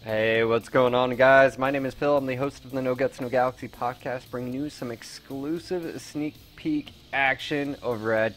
Hey, what's going on, guys? My name is Phil. I'm the host of the No Guts, No Galaxy podcast, bringing you some exclusive sneak peek action over at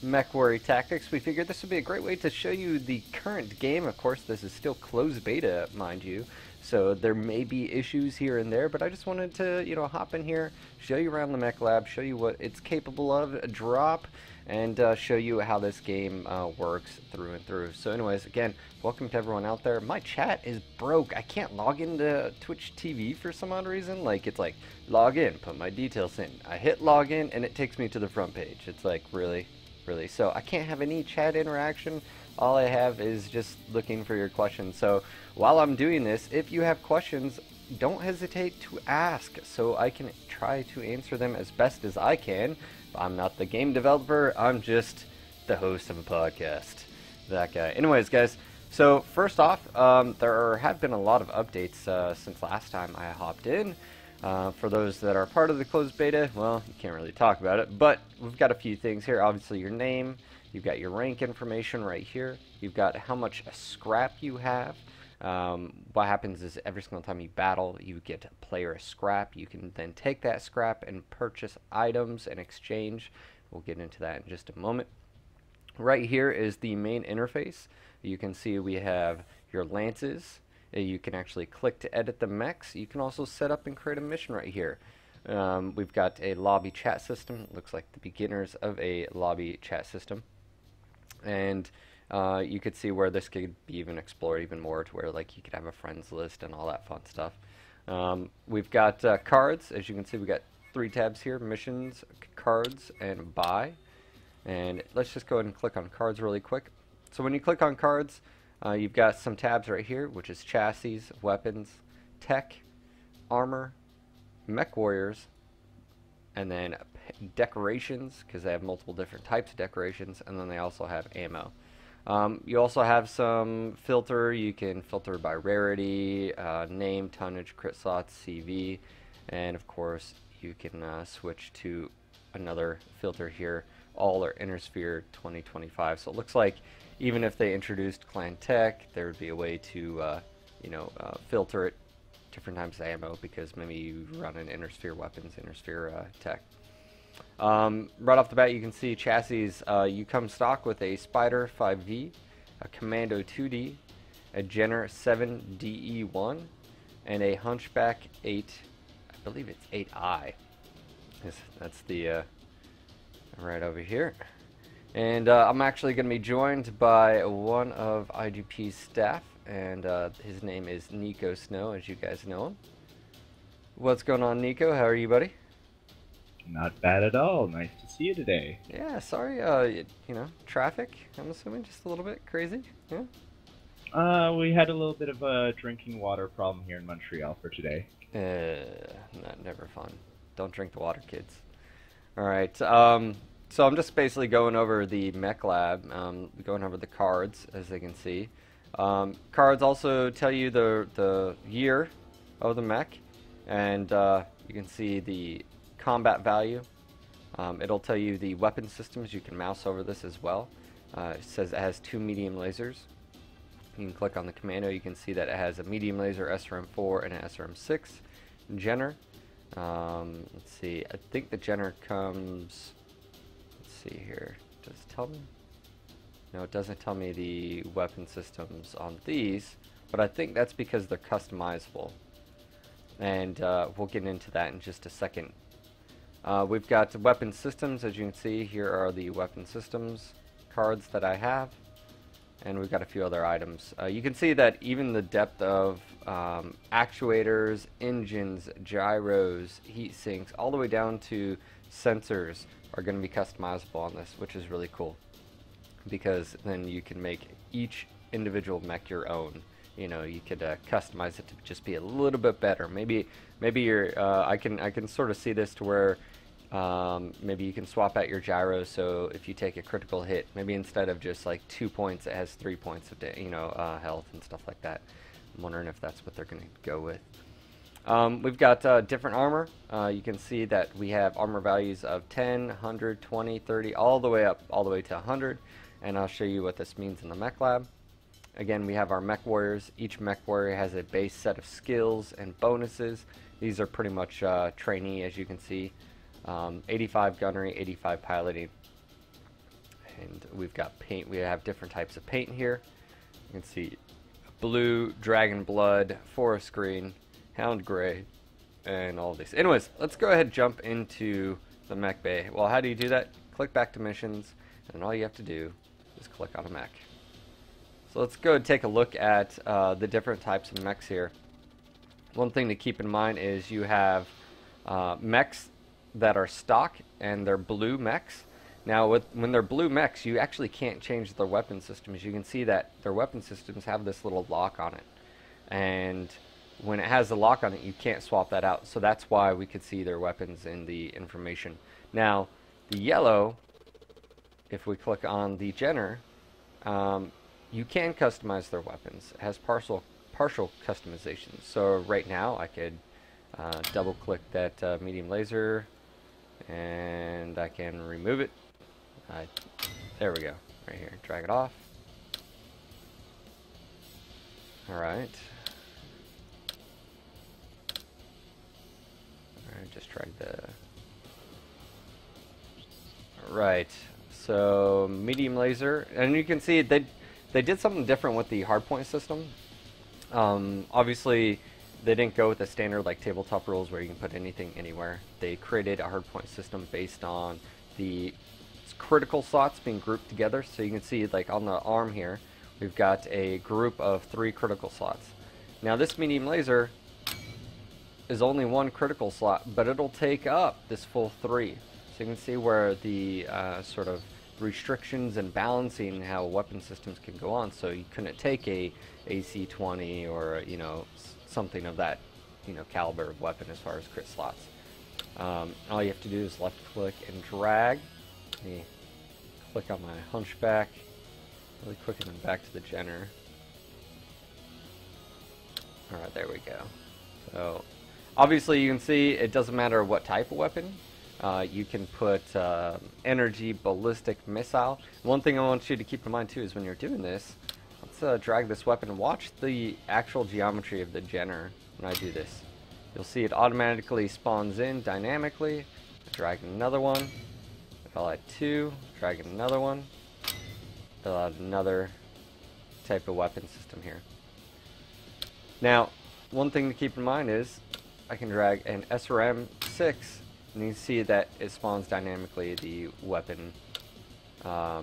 MechWarrior Tactics. We figured this would be a great way to show you the current game. Of course, this is still closed beta, mind you, so there may be issues here and there, but I just wanted to, hop in here, show you around the mech lab, show you what it's capable of, drop, and show you how this game works through and through. So anyways, again, welcome to everyone out there. My chat is broke. I can't log into Twitch TV for some odd reason. Like, it's like, log in, put my details in. I hit login, and it takes me to the front page. It's like, really? Really? So I can't have any chat interaction. All I have is just looking for your questions. So while I'm doing this, if you have questions, don't hesitate to ask so I can try to answer them as best as I can. I'm not the game developer, I'm just the host of a podcast. That guy. Anyways, guys, so first off, there have been a lot of updates since last time I hopped in. For those that are part of the closed beta, well, you can't really talk about it, but we've got a few things here. Obviously, your name, you've got your rank information right here, you've got how much scrap you have. What happens is every single time you battle, you get a player scrap. You can then take that scrap and purchase items in exchange. We'll get into that in just a moment. Right here is the main interface. You can see we have your lances. You can actually click to edit the mechs. You can also set up and create a mission right here. We've got a lobby chat system. It looks like the beginners of a lobby chat system. And you could see where this could be even explored even more, to where like you could have a friends list and all that fun stuff. We've got cards. As you can see, we got 3 tabs here: missions, cards, and buy. And let's just go ahead and click on cards really quick. So when you click on cards, you've got some tabs right here, which is chassis, weapons, tech, armor, mech warriors, and then decorations, because they have multiple different types of decorations, and then they also have ammo. You also have some filter. You can filter by rarity, name, tonnage, crit slots, CV, and of course you can switch to another filter here. All are Inner Sphere 2025. So it looks like even if they introduced Clan Tech, there would be a way to filter it different types of ammo, because maybe you run an Inner Sphere weapons, Inner Sphere tech. Right off the bat, you can see chassis. You come stock with a Spider 5V, a Commando 2D, a Jenner 7DE1, and a Hunchback 8. I believe it's 8I. That's the right over here. And I'm actually going to be joined by one of IGP's staff, and his name is Nico Snow, as you guys know him. What's going on, Nico? How are you, buddy? Not bad at all. Nice to see you today. Yeah, sorry, traffic, I'm assuming, just a little bit crazy, yeah? We had a little bit of a drinking water problem here in Montreal for today. Never fun. Don't drink the water, kids. Alright, so I'm just basically going over the mech lab, going over the cards, as they can see. Cards also tell you the year of the mech, and you can see the combat value. It'll tell you the weapon systems. You can mouse over this as well. It says it has 2 medium lasers. You can click on the commando. You can see that it has a medium laser SRM4 and an SRM6 Jenner. Let's see. I think the Jenner comes. Let's see here. Does it tell me? No, it doesn't tell me the weapon systems on these, but I think that's because they're customizable. And we'll get into that in just a second. We've got weapon systems. As you can see, here are the weapon systems cards that I have, and we've got a few other items. You can see that even the depth of actuators, engines, gyros, heat sinks, all the way down to sensors are going to be customizable on this, which is really cool, because then you can make each individual mech your own. You know, you could customize it to just be a little bit better. Maybe you're. I can sort of see this to where maybe you can swap out your gyros. So if you take a critical hit, maybe instead of just like 2 points, it has 3 points of health and stuff like that. I'm wondering if that's what they're going to go with. We've got different armor. You can see that we have armor values of 10, 100, 20, 30, all the way up, all the way to 100. And I'll show you what this means in the mech lab. Again, we have our mech warriors. Each mech warrior has a base set of skills and bonuses. These are pretty much trainee, as you can see. 85 gunnery, 85 piloting. And we've got paint. We have different types of paint here. You can see blue, dragon blood, forest green, hound gray, and all of these. Anyways, let's go ahead and jump into the mech bay. Well, how do you do that? Click back to missions, and all you have to do is click on a mech. So let's go and take a look at the different types of mechs here. One thing to keep in mind is you have mechs that are stock, and they're blue mechs. Now, when they're blue mechs, you actually can't change their weapon systems. You can see that their weapon systems have this little lock on it. And when it has the lock on it, you can't swap that out. So that's why we could see their weapons in the information. Now, the yellow, if we click on the Jenner, you can customize their weapons. It has partial customization. So right now, I could double click that medium laser, and I can remove it. There we go, right here. Drag it off. Alright. Alright, just drag the... Alright, so medium laser. And you can see they did something different with the hardpoint system. Obviously, they didn't go with the standard like tabletop rules where you can put anything anywhere. They created a hardpoint system based on the critical slots being grouped together. So you can see, like on the arm here, we've got a group of 3 critical slots. Now this medium laser is only 1 critical slot, but it'll take up this full 3. So you can see where the sort of restrictions and balancing how weapon systems can go on. So you couldn't take a AC-20 or something of that caliber of weapon as far as crit slots. All you have to do is left click and drag. Let me click on my hunchback really quick and then back to the Jenner. Alright, there we go. So obviously you can see it doesn't matter what type of weapon. You can put energy, ballistic, missile. One thing I want you to keep in mind too is when you're doing this, let's drag this weapon and watch the actual geometry of the Jenner when I do this. You'll see it automatically spawns in dynamically. Drag another one. I'll add 2. Drag another one. I'll add another type of weapon system here. Now, one thing to keep in mind is I can drag an SRM-6, and you can see that it spawns dynamically the weapon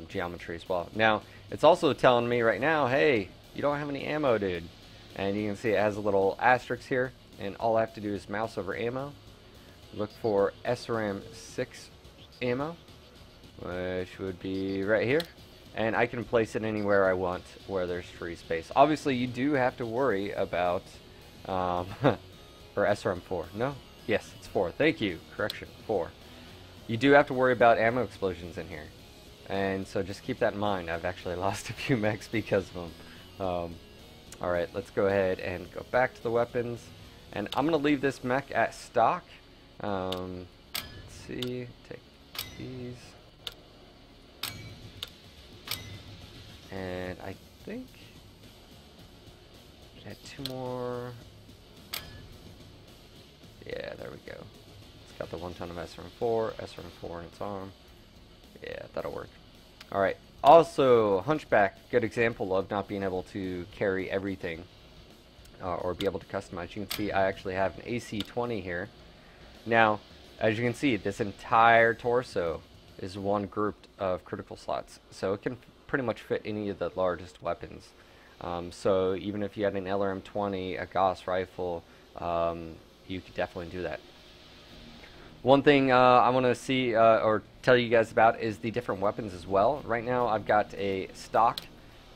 geometry as well. Now, it's also telling me right now, hey, you don't have any ammo, dude. And you can see it has a little asterisk here, and all I have to do is mouse over ammo, look for SRM-6 ammo, which would be right here, and I can place it anywhere I want where there's free space. Obviously, you do have to worry about, or SRM-4, no? Yes, it's 4, thank you, correction, 4. You do have to worry about ammo explosions in here, and so just keep that in mind. I've actually lost a few mechs because of them. Alright, let's go ahead and go back to the weapons, and I'm going to leave this mech at stock. Let's see, take these. And I think it had 2 more. Yeah, there we go. It's got the 1 ton of SRM-4 in its arm. Yeah, that'll work. Alright, also Hunchback, good example of not being able to carry everything or be able to customize. You can see I actually have an AC-20 here. Now, as you can see, this entire torso is 1 group of critical slots, so it can pretty much fit any of the largest weapons. So even if you had an LRM-20, a Gauss rifle, you could definitely do that. One thing I want to see or tell you guys about is the different weapons as well. Right now I've got a stock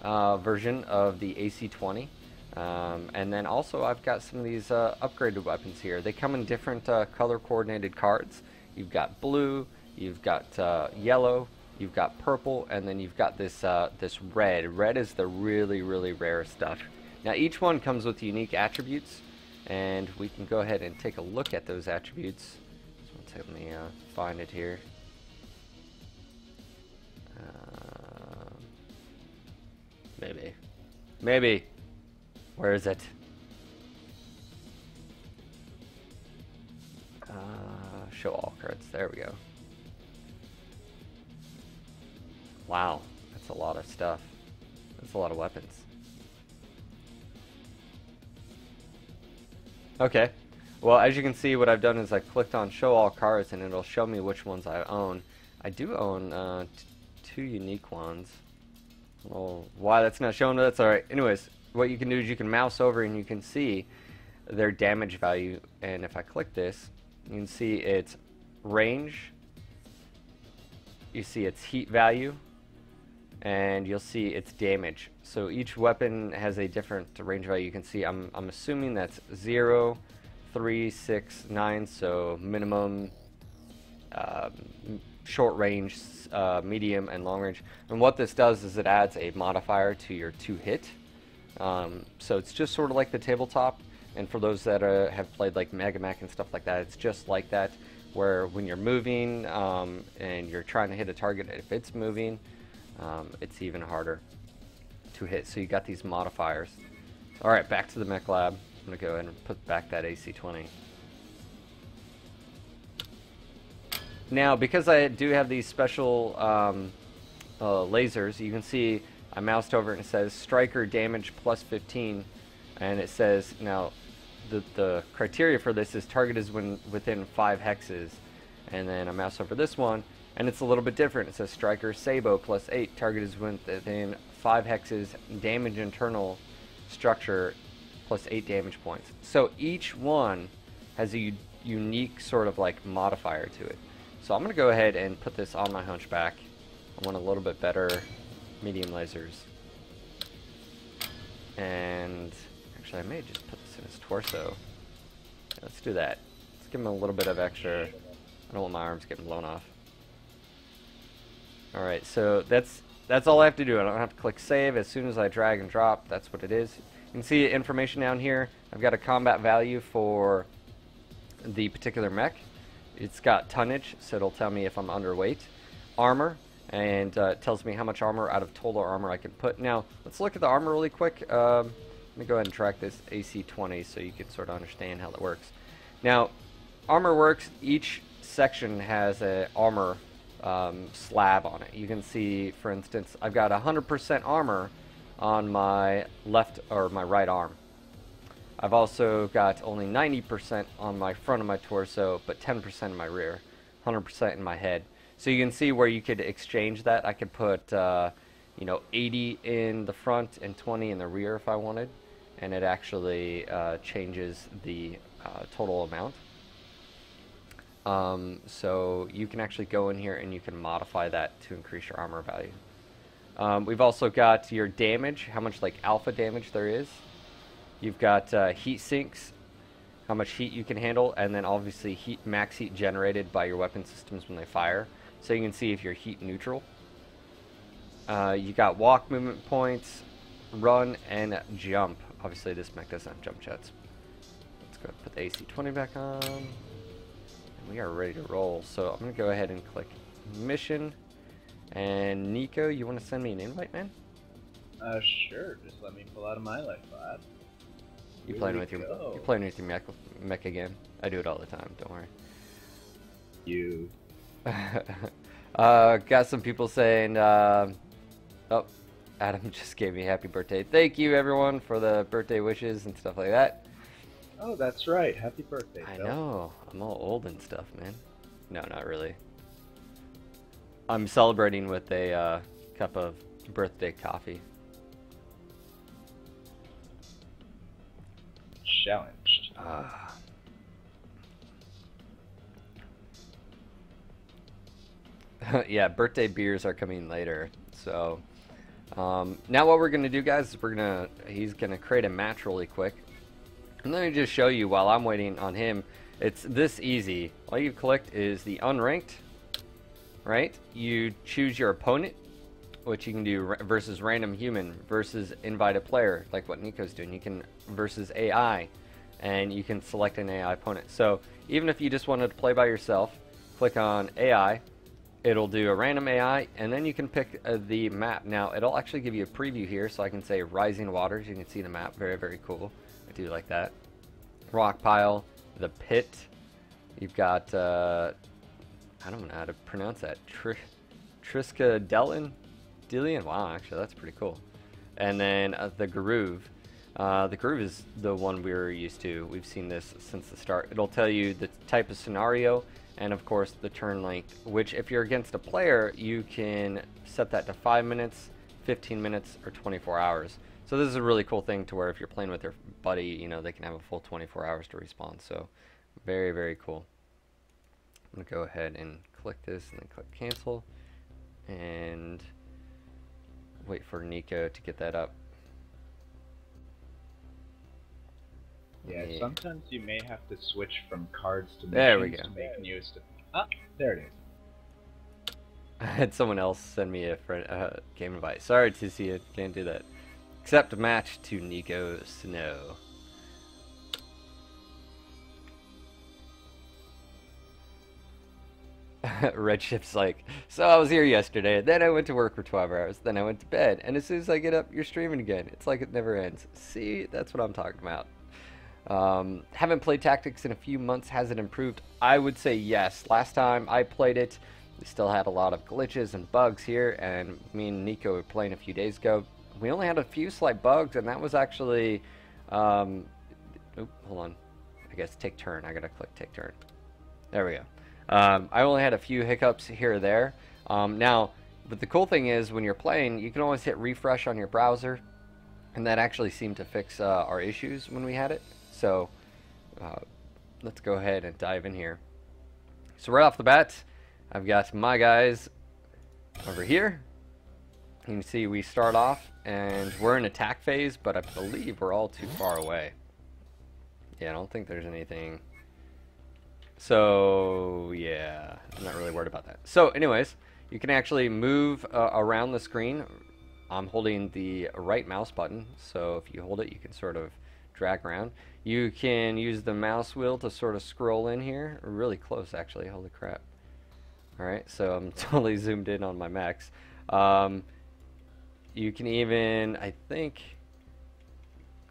version of the AC-20, and then also I've got some of these upgraded weapons here. They come in different color coordinated cards. You've got blue, you've got yellow, you've got purple, and then you've got this this red. Red is the really rare stuff. Now each one comes with unique attributes, and we can go ahead and take a look at those attributes. So let me find it here. Maybe. Maybe. Where is it? Show all cards. There we go. Wow, that's a lot of stuff. That's a lot of weapons. Okay. Well, as you can see, what I've done is I clicked on show all cards and it'll show me which ones I own. I do own 2 unique ones. Oh, why that's not showing? That's alright. Anyways, what you can do is you can mouse over and you can see their damage value. And if I click this, you can see its range, you see its heat value, and you'll see its damage. So each weapon has a different range value. You can see I'm assuming that's 0, 3, 6, 9, so minimum, short range, medium, and long range. And what this does is it adds a modifier to your 2-hit. So it's just sort of like the tabletop. And for those that have played like Mega Mech and stuff like that, it's just like that, where when you're moving and you're trying to hit a target, if it's moving, it's even harder to hit. So you got these modifiers. All right, back to the mech lab. I'm gonna go ahead and put back that AC-20. Now, because I do have these special lasers, you can see I moused over and it says striker damage plus 15, and it says now the criteria for this is target is when within 5 hexes, and then I mouse over this one and it's a little bit different. It says striker sabo plus 8, target is within 5 hexes, damage internal structure plus 8 damage points. So each one has a unique sort of like modifier to it. So I'm gonna go ahead and put this on my hunchback. I want a little bit better medium lasers, and actually I may just put this in his torso. Yeah, let's do that. Let's give him a little bit of extra. I don't want my arms getting blown off. Alright, so that's all I have to do. I don't have to click save. As soon as I drag and drop, that's what it is. You can see information down here. I've got a combat value for the particular mech. It's got tonnage, so it'll tell me if I'm underweight. Armor, and it tells me how much armor out of total armor I can put. Now, let's look at the armor really quick. Let me go ahead and track this AC-20 so you can sort of understand how that works. Now, armor works. Each section has an armor slab on it. You can see, for instance, I've got 100% armor on my left or my right arm. I've also got only 90% on my front of my torso, but 10% in my rear, 100% in my head. So you can see where you could exchange that. I could put, you know, 80 in the front and 20 in the rear if I wanted, and it actually changes the total amount. So you can actually go in here and you can modify that to increase your armor value. We've also got your damage, how much like alpha damage there is. You've got heat sinks, how much heat you can handle, and then obviously max heat generated by your weapon systems when they fire. So you can see if you're heat neutral. You got walk movement points, run, and jump. Obviously this mech doesn't have jump jets. Let's go ahead and put the AC-20 back on. And we are ready to roll. So I'm going to go ahead and click mission. And Nico, you want to send me an invite, man? Sure. Just let me pull out of my life lab. You're playing with your mech again. I do it all the time. Don't worry. You. Got some people saying, oh, Adam just gave me happy birthday. Thank you, everyone, for the birthday wishes and stuff like that. Oh, that's right. Happy birthday, I Phil. know. I'm all old and stuff, man. No, not really. I'm celebrating with a cup of birthday coffee. Challenged. Yeah, birthday beers are coming later. So now what we're gonna do, guys, is he's gonna create a match really quick, and let me just show you while I'm waiting on him. It's this easy. All you've clicked is the unranked, right? You choose your opponent, which you can do versus random human, versus invited player, like what Nico's doing. You can versus AI, and you can select an AI opponent. So even if you just wanted to play by yourself, click on AI, It'll do a random AI, and then you can pick the map. Now, it'll actually give you a preview here, so I can say Rising Waters. You can see the map. Very, very cool. I do like that. Rock Pile, the Pit. You've got, I don't know how to pronounce that. Triskadelin? Dillian? Wow, actually, that's pretty cool. And then the Groove. The Groove is the one we're used to. We've seen this since the start. It'll tell you the type of scenario, and of course the turn length, which if you're against a player, you can set that to 5 minutes, 15 minutes, or 24 hours. So this is a really cool thing to where if you're playing with your buddy, you know, they can have a full 24 hours to respond. So very, very cool. I'm going to go ahead and click this and then click cancel and wait for Nico to get that up. Yeah, sometimes you may have to switch from cards to there we missions go. to make new stuff. Ah, there it is. I had someone else send me a game invite. Sorry to see it, can't do that. Accept match to Nico Snow. Redship's like, so I was here yesterday, then I went to work for 12 hours, then I went to bed, and as soon as I get up, you're streaming again. It's like it never ends. See, that's what I'm talking about. Haven't played Tactics in a few months. Has it improved? I would say yes. Last time I played it, we still had a lot of glitches and bugs here, and me and Nico were playing a few days ago. We only had a few slight bugs, and that was actually, hold on. I guess take turn. I gotta click take turn. There we go. I only had a few hiccups here or there. Now, but the cool thing is when you're playing, you can always hit refresh on your browser, and that actually seemed to fix our issues when we had it. So let's go ahead and dive in here. So right off the bat, I've got my guys over here. You can see we start off, and we're in attack phase, but I believe we're all too far away. Yeah, I don't think there's anything. So yeah, I'm not really worried about that. So anyways, you can actually move around the screen. I'm holding the right mouse button, so if you hold it, you can sort of drag around. You can use the mouse wheel to sort of scroll in here. Really close, actually. Holy crap. Alright, so I'm totally zoomed in on my mechs. You can even, I think,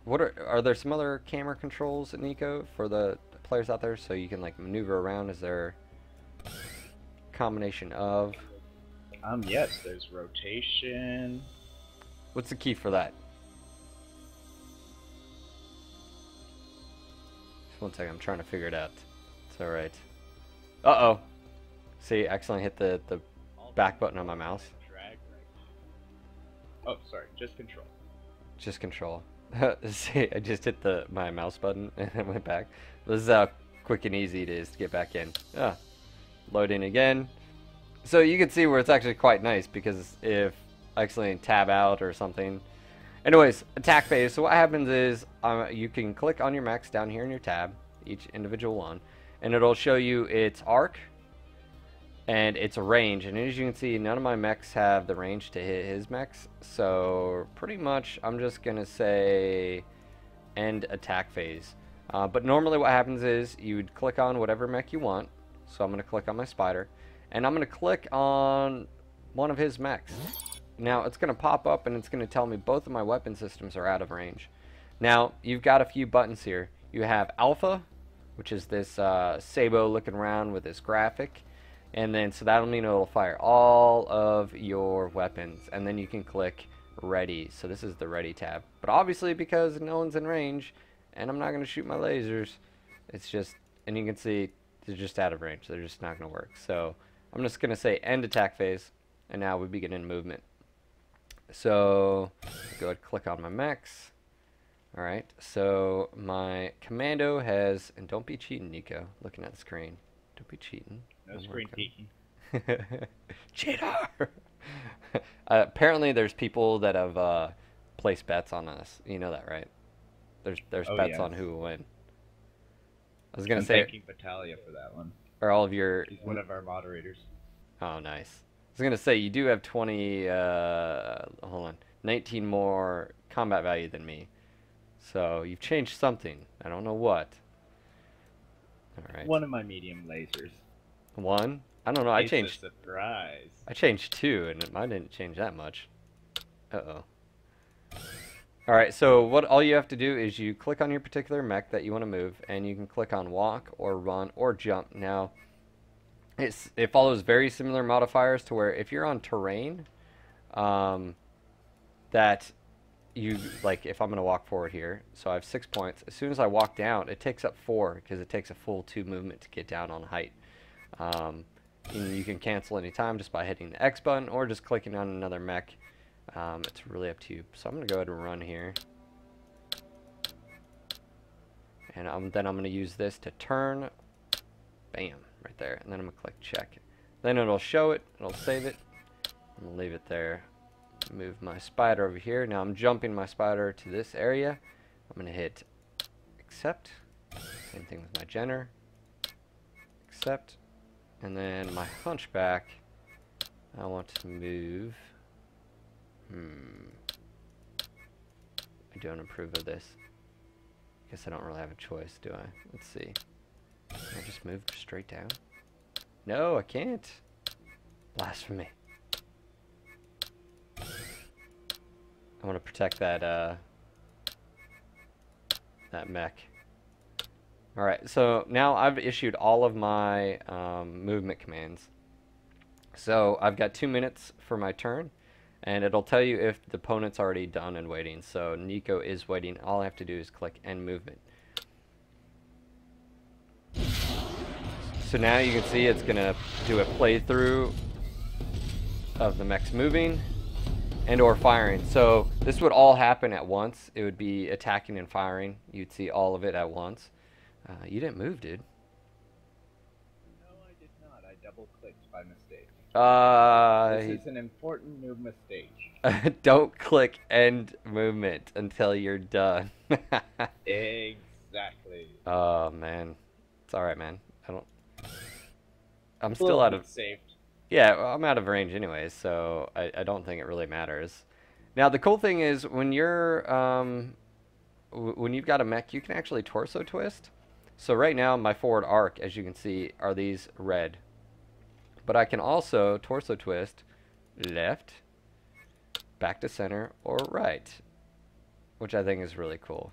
what are there some other camera controls in Nico for the players out there, so you can like maneuver around? Is there a combination of? Yes, there's rotation. What's the key for that? Just one second, I'm trying to figure it out. It's alright. Uh-oh. See, I accidentally hit the back button on my mouse. Oh, sorry, just control. Just control. See, I just hit my mouse button and it went back. This is how quick and easy it is to get back in. Loading again. So you can see where it's actually quite nice, because if I accidentally tab out or something. Anyways, attack phase. So what happens is you can click on your mechs down here in your tab, each individual one, and it'll show you its arc and its range. And as you can see, none of my mechs have the range to hit his mechs. So pretty much I'm just going to say end attack phase. But normally what happens is you would click on whatever mech you want. So I'm going to click on my spider, and I'm going to click on one of his mechs. Now it's going to pop up and it's going to tell me both of my weapon systems are out of range. Now you've got a few buttons here. You have Alpha, which is this Sabo looking around with this graphic, and then so that'll mean it'll fire all of your weapons, and then you can click Ready. So this is the Ready tab. But obviously, because no one's in range and I'm not going to shoot my lasers, it's just, and you can see they're just out of range. They're just not going to work. So I'm just going to say end attack phase, and now we begin in movement. So go ahead and click on my mechs. Alright, so my commando has, and don't be cheating, Nico, looking at the screen. Don't be cheating. No screen peeking. Cheater! Apparently there's people that have placed bets on us. You know that, right? There's bets on who will win. I was gonna say, thanking Battaglia for that one. Are all of your... He's one of our moderators. Oh, nice. I was gonna say, you do have 20, hold on, 19 more combat value than me. So you've changed something. I don't know what. Alright. One of my medium lasers. One? I don't know. I It's a changed. surprise. I changed 2, and mine didn't change that much. Uh-oh. All right. So all you have to do is you click on your particular mech that you want to move, and you can click on walk or run or jump. Now, it follows very similar modifiers to where if you're on terrain, um, that you like if I'm gonna walk forward here, so I have 6 points. As soon as I walk down, it takes up 4 because it takes a full 2 movement to get down on height. And you can cancel anytime just by hitting the X button or just clicking on another mech. It's really up to you. So I'm gonna go ahead and run here, and then I'm gonna use this to turn. Bam, right there, and then I'm gonna click check. Then it'll show it. It'll save it. I'm gonna leave it there. Move my spider over here. Now I'm jumping my spider to this area. I'm going to hit accept. Same thing with my Jenner. Accept. And then my hunchback, I want to move. I don't approve of this. Guess I don't really have a choice, do I? Let's see. Can I just move straight down? No, I can't. Blasphemy. I want to protect that that mech. Alright, so now I've issued all of my movement commands. So I've got 2 minutes for my turn, and it'll tell you if the opponent's already done and waiting. So Nico is waiting. All I have to do is click end movement. So now you can see it's going to do a playthrough of the mechs moving and or firing. So this would all happen at once. It would be attacking and firing. You'd see all of it at once. You didn't move, dude. No, I did not. I double-clicked by mistake. This is an important new mistake. Don't click end movement until you're done. Exactly. Oh, man. It's alright, man. I'm still out of... saved. Yeah, well, I'm out of range anyways, so I don't think it really matters. Now, the cool thing is, when you're... when you've got a mech, you can actually torso twist. So right now, my forward arc, as you can see, are these red. But I can also torso twist left, back to center, or right, which I think is really cool.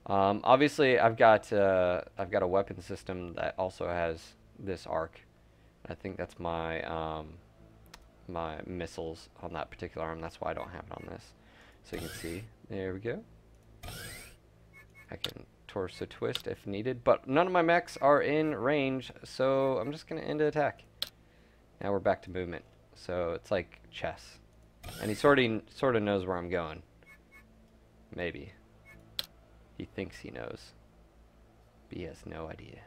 Obviously, I've got a weapon system that also has this arc. I think that's my my missiles on that particular arm. That's why I don't have it on this. So you can see, there we go. I can torso twist if needed, but none of my mechs are in range, so I'm just gonna end the attack. Now we're back to movement. So it's like chess, and he sort of knows where I'm going. Maybe he thinks he knows, but he has no idea.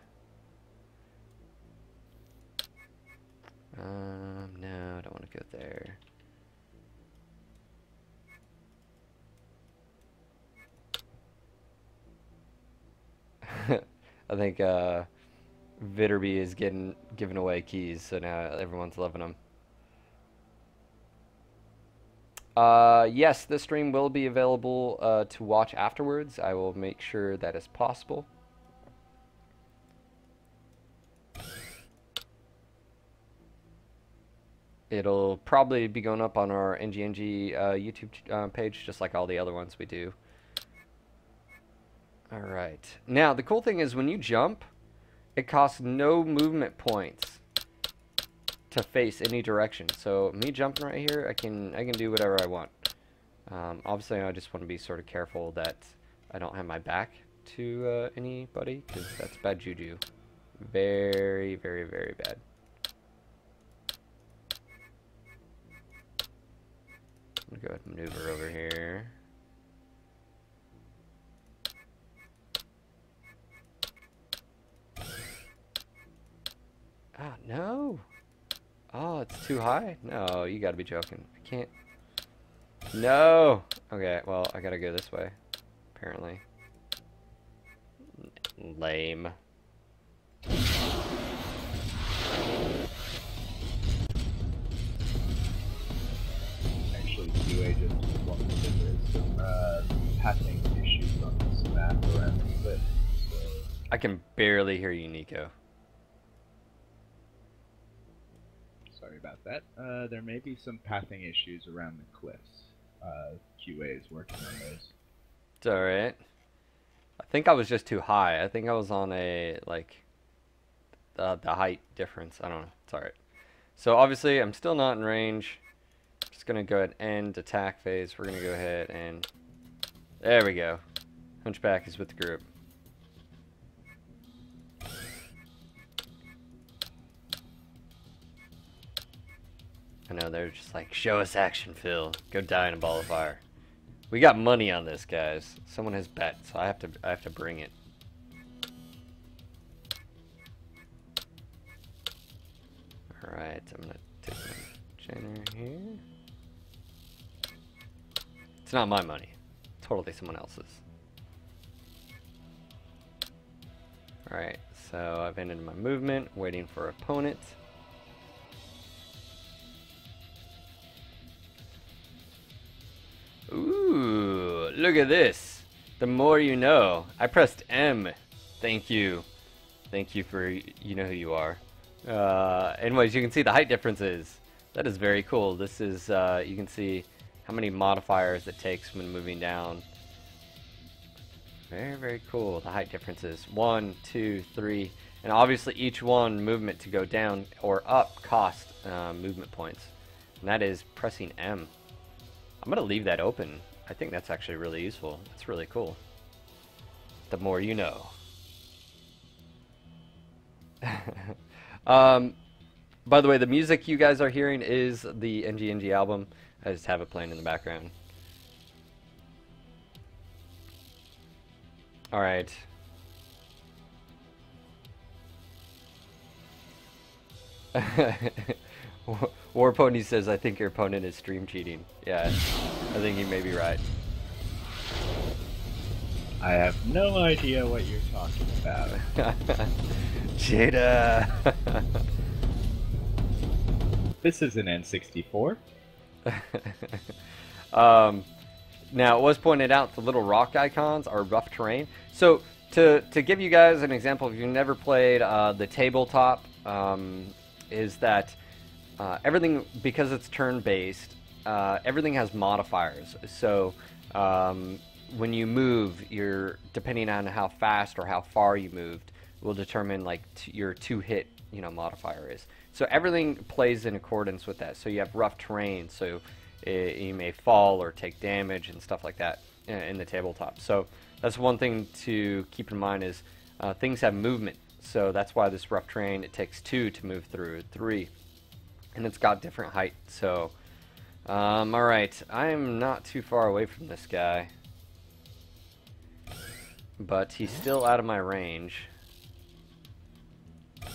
No, I don't want to go there. I think Vitterby is giving away keys, so now everyone's loving them. Yes, this stream will be available to watch afterwards. I will make sure that is possible. It'll probably be going up on our NGNG YouTube page, just like all the other ones we do. Alright. Now, the cool thing is when you jump, it costs no movement points to face any direction. So, me jumping right here, I can do whatever I want. Obviously, I just want to be sort of careful that I don't have my back to anybody, because that's bad juju. Very, very, very bad. I'm gonna go ahead and maneuver over here. Ah, no! Oh, it's too high? No, you gotta be joking. I can't... No! Okay, well, I gotta go this way, apparently. Lame. QA just wanted to there's some passing issues on this map around the cliff. So. I can barely hear you, Nico. about that. There may be some pathing issues around the cliffs. QA is working on those. It's alright. I think I was just too high. I think I was on a, like, the height difference. I don't know. It's alright. So obviously I'm still not in range. I'm just going to go ahead and end attack phase. We're going to go ahead and... There we go. Hunchback is with the group. I know, they're just like, show us action, Phil. Go die in a ball of fire. We got money on this, guys. Someone has bet, so I have to bring it. Alright, I'm gonna take my generator here. It's not my money. Totally someone else's. Alright, so I've ended my movement, waiting for opponent. Ooh, look at this. The more you know. I pressed M. Thank you. Thank you for, you know who you are. Anyways, you can see the height differences. That is very cool. This is, you can see how many modifiers it takes when moving down. Very, very cool. The height differences. 1, 2, 3. And obviously each one movement to go down or up cost movement points. And that is pressing M. I'm going to leave that open. I think that's actually really useful. It's really cool. The more you know. By the way, the music you guys are hearing is the NGNG album. I just have it playing in the background. Alright. War Pony says, I think your opponent is stream cheating. Yeah, I think he may be right. I have no idea what you're talking about. Jada! This is an N64. Now, it was pointed out the little rock icons are rough terrain. So, to give you guys an example, if you've never played the tabletop, is that everything, because it's turn-based, everything has modifiers. So, when you move, depending on how fast or how far you moved, will determine like your two-hit, modifier is. So everything plays in accordance with that. So you have rough terrain, so you may fall or take damage and stuff like that in the tabletop. So that's one thing to keep in mind is things have movement. So that's why this rough terrain, it takes 2 to move through, 3. And it's got different height. So, alright, I'm not too far away from this guy. But he's still out of my range.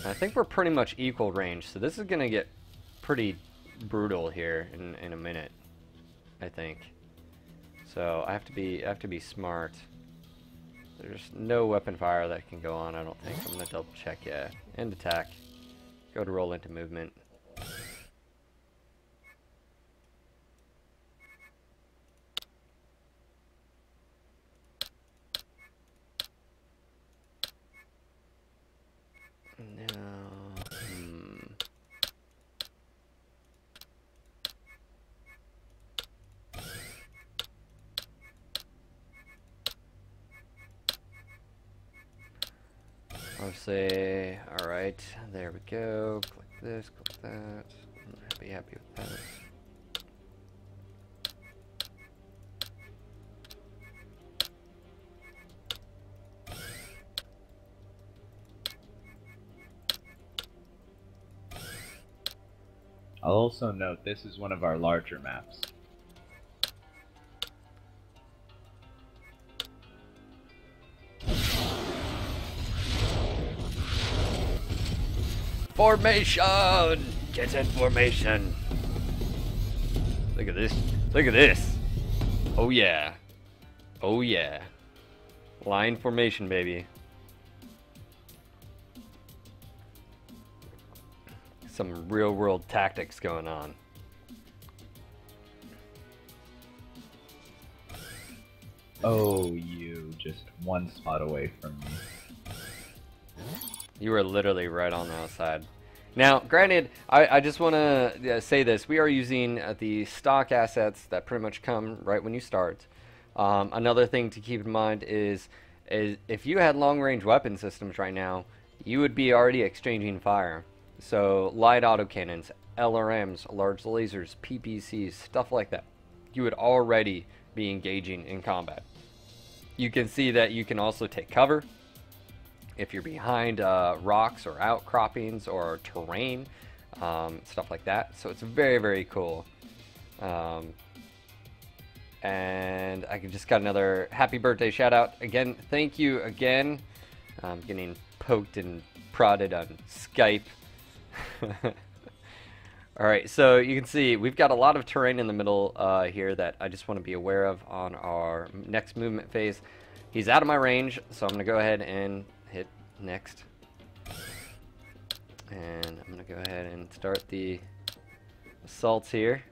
I think we're pretty much equal range, so this is going to get pretty brutal here in a minute, I think. So I have to be smart. There's no weapon fire that can go on, I don't think. I'm going to double check, yeah. End attack. Go to roll into movement. I'll say, alright, there we go, click this, click that, I'm happy with that. I'll also note this is one of our larger maps. Formation! Get in formation! Look at this. Look at this! Oh yeah. Oh yeah. Line formation, baby. Some real world tactics going on. Oh, you just one spot away from me. You were literally right on the outside. Now, granted, I just want to say this. We are using the stock assets that pretty much come right when you start. Another thing to keep in mind is if you had long-range weapon systems right now, you would be already exchanging fire. So light autocannons, LRMs, large lasers, PPCs, stuff like that. You would already be engaging in combat. You can see that you can also take cover if you're behind rocks or outcroppings or terrain, stuff like that. So it's very, very cool. And I just got another happy birthday shout out. Again, thank you again. I'm getting poked and prodded on Skype. Alright, so you can see we've got a lot of terrain in the middle here that I just want to be aware of on our next movement phase. He's out of my range, so I'm going to go ahead and hit next. And I'm going to go ahead and start the assaults here.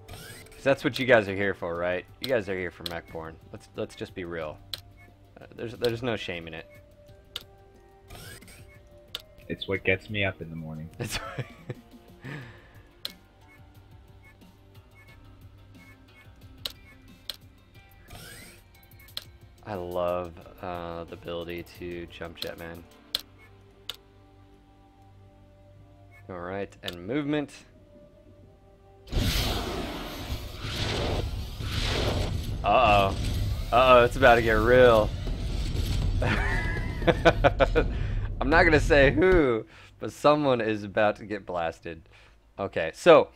Because that's what you guys are here for, right? You guys are here for mech porn. Let's just be real. There's no shame in it. It's what gets me up in the morning. That's right. I love the ability to jump jet, man. Alright, and movement. Uh-oh. Uh-oh, it's about to get real. I'm not going to say who, but someone is about to get blasted. Okay, so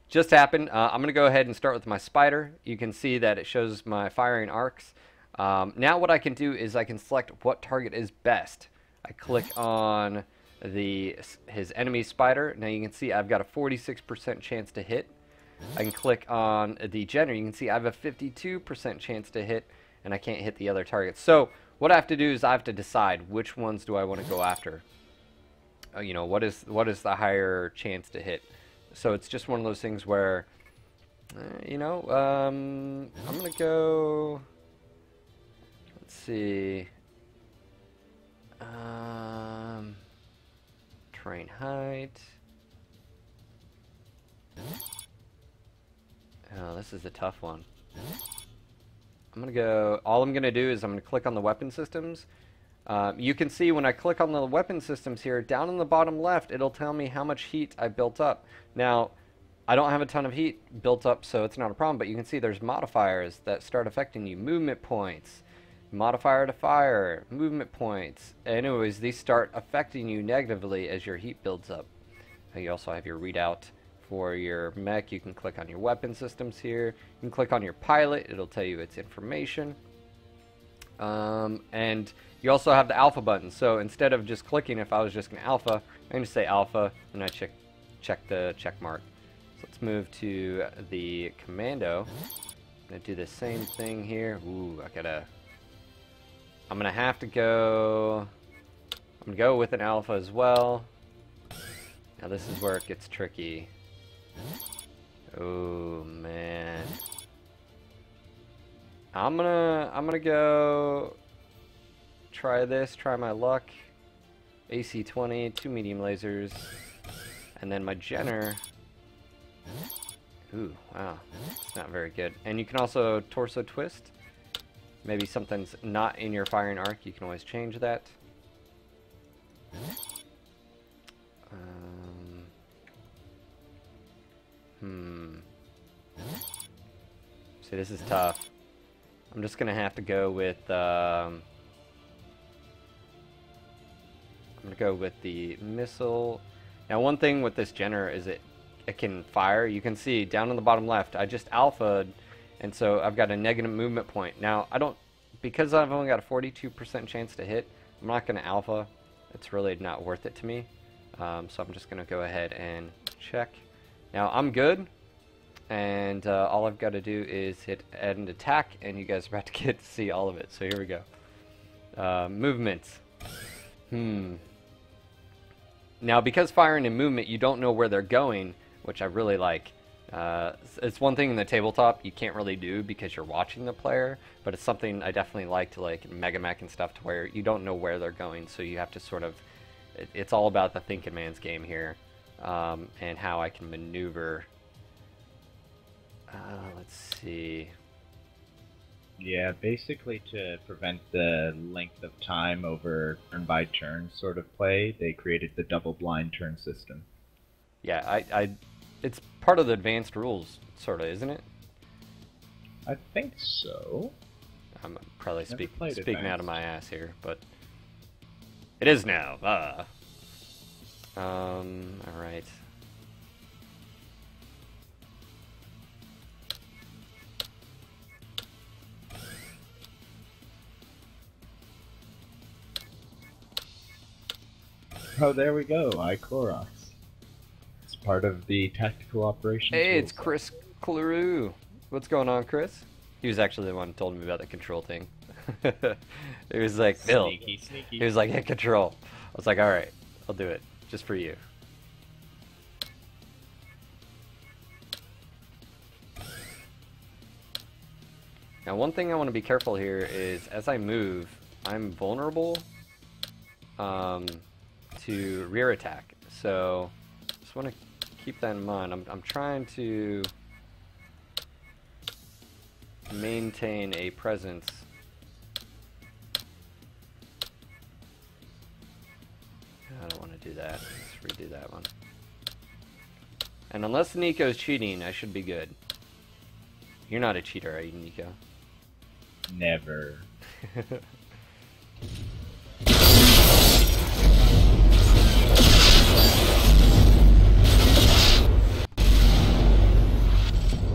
just happened. I'm going to go ahead and start with my spider. You can see that it shows my firing arcs. Now what I can do is I can select what target is best. I click on his enemy spider. Now you can see I've got a 46% chance to hit. I can click on the Jenner. You can see I have a 52% chance to hit, and I can't hit the other targets. So what I have to do is I have to decide which ones do I want to go after. You know, what is the higher chance to hit? So it's just one of those things where, you know, I'm gonna go. Let's see. Terrain height. Oh, this is a tough one. I'm gonna go. All I'm gonna do is I'm gonna click on the weapon systems. You can see when I click on the weapon systems here, down in the bottom left, it'll tell me how much heat I built up. Now, I don't have a ton of heat built up, so it's not a problem, but you can see there's modifiers that start affecting you. Movement points, modifier to fire, movement points. Anyways, these start affecting you negatively as your heat builds up. You also have your readout for your mech. You can click on your weapon systems here. You can click on your pilot. It'll tell you its information. And you also have the alpha button. So instead of just clicking, if I was just going to alpha, I'm going to say alpha, and I check the check mark. So let's move to the commando. I'm going to do the same thing here. Ooh, I'm going to have to go. I'm going to go with an alpha as well. Now this is where it gets tricky. Oh man. I'm gonna go try my luck. AC-20, 2 medium lasers, and then my Jenner. Ooh, wow, it's not very good. And you can also torso twist. Maybe something's not in your firing arc. You can always change that. See, this is tough. I'm just gonna have to go with I'm gonna go with the missile. Now one thing with this Jenner is it can fire. You can see down on the bottom left I just alpha'd, and so I've got a negative movement point. Now because I've only got a 42% chance to hit, I'm not gonna alpha. It's really not worth it to me. So I'm just gonna go ahead and check. Now I'm good. And all I've got to do is hit end attack, and you guys are about to get to see all of it. So here we go. Movements. Now, because firing and movement, you don't know where they're going, which I really like. It's one thing in the tabletop you can't really do because you're watching the player, but it's something I definitely like to Mega Mech and stuff, to where you don't know where they're going, so you have to sort of It's all about the thinking man's game here, and how I can maneuver. Let's see. Yeah, basically to prevent the length of time over turn-by-turn sort of play, they created the double-blind turn system. Yeah, it's part of the advanced rules, sort of, isn't it? I think so. I'm probably speaking out of my ass here, but it is now. All right. Oh, there we go. Icorox. It's part of the tactical operations. Hey, it's Chris Clarue. What's going on, Chris? He was actually the one who told me about the control thing. It was like, Bill. Sneaky. He was like, hit control. I was like, all right, I'll do it just for you. Now, one thing I want to be careful here is as I move, I'm vulnerable to rear attack. So just want to keep that in mind. I'm trying to maintain a presence. I don't want to do that. Let's redo that one. And unless Nico's cheating, I should be good. You're not a cheater, are you, Nico? Never.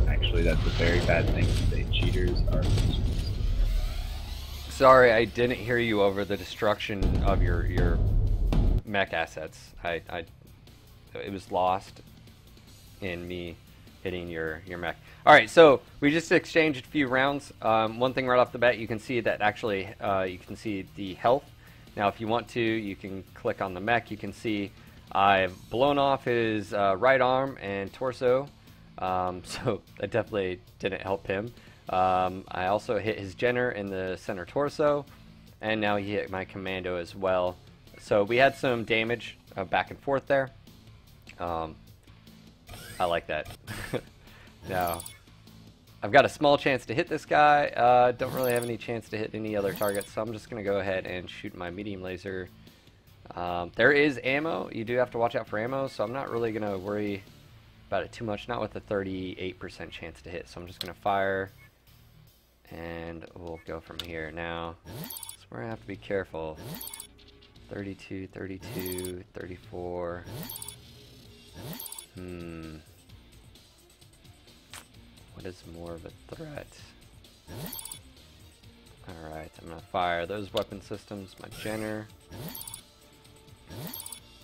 Actually, that's a very bad thing to say. Cheaters are losers. Sorry, I didn't hear you over the destruction of your mech assets. It was lost in me hitting your mech. All right, so we just exchanged a few rounds. One thing right off the bat, you can see that actually you can see the health. Now, if you want to, you can click on the mech. You can see I've blown off his right arm and torso, so that definitely didn't help him. I also hit his Jenner in the center torso, and now he hit my commando as well. So we had some damage back and forth there. I like that. Now, I've got a small chance to hit this guy. Don't really have any chance to hit any other targets, so I'm just going to go ahead and shoot my medium laser. There is ammo. You do have to watch out for ammo, so I'm not really going to worry about it too much. Not with a 38% chance to hit, so I'm just going to fire, and we'll go from here. Now, that's where I have to be careful. 32, 32, 34. What is more of a threat? Alright, I'm gonna fire those weapon systems, my Jenner. You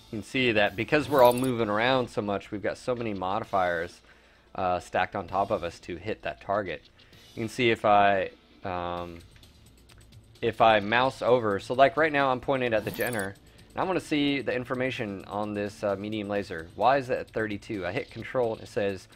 can see that because we're all moving around so much, we've got so many modifiers stacked on top of us to hit that target. You can see if I mouse over, so like right now I'm pointing at the Jenner, and I want to see the information on this medium laser. Why is it at 32? I hit control and it says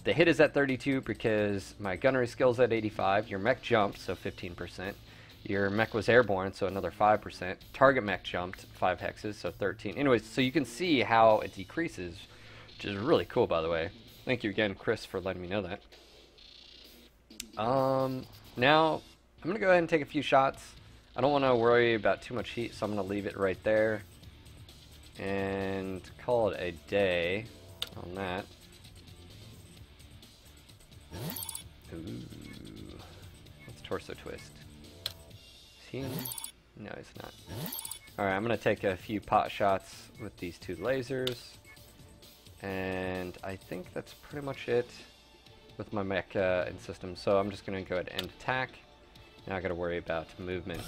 the hit is at 32 because my gunnery skill's at 85, your mech jumped, so 15%, your mech was airborne, so another 5%, target mech jumped 5 hexes, so 13. Anyways, so you can see how it decreases, which is really cool, by the way. Thank you again, Chris, for letting me know that. Now, I'm going to go ahead and take a few shots. I don't want to worry about too much heat, so I'm going to leave it right there and call it a day on that. Ooh. Let's torso twist. Is he in? No, he's not. Alright, I'm going to take a few pot shots with these two lasers. And I think that's pretty much it with my mech and system. So I'm just going to go ahead and end attack. Now I got to worry about movement.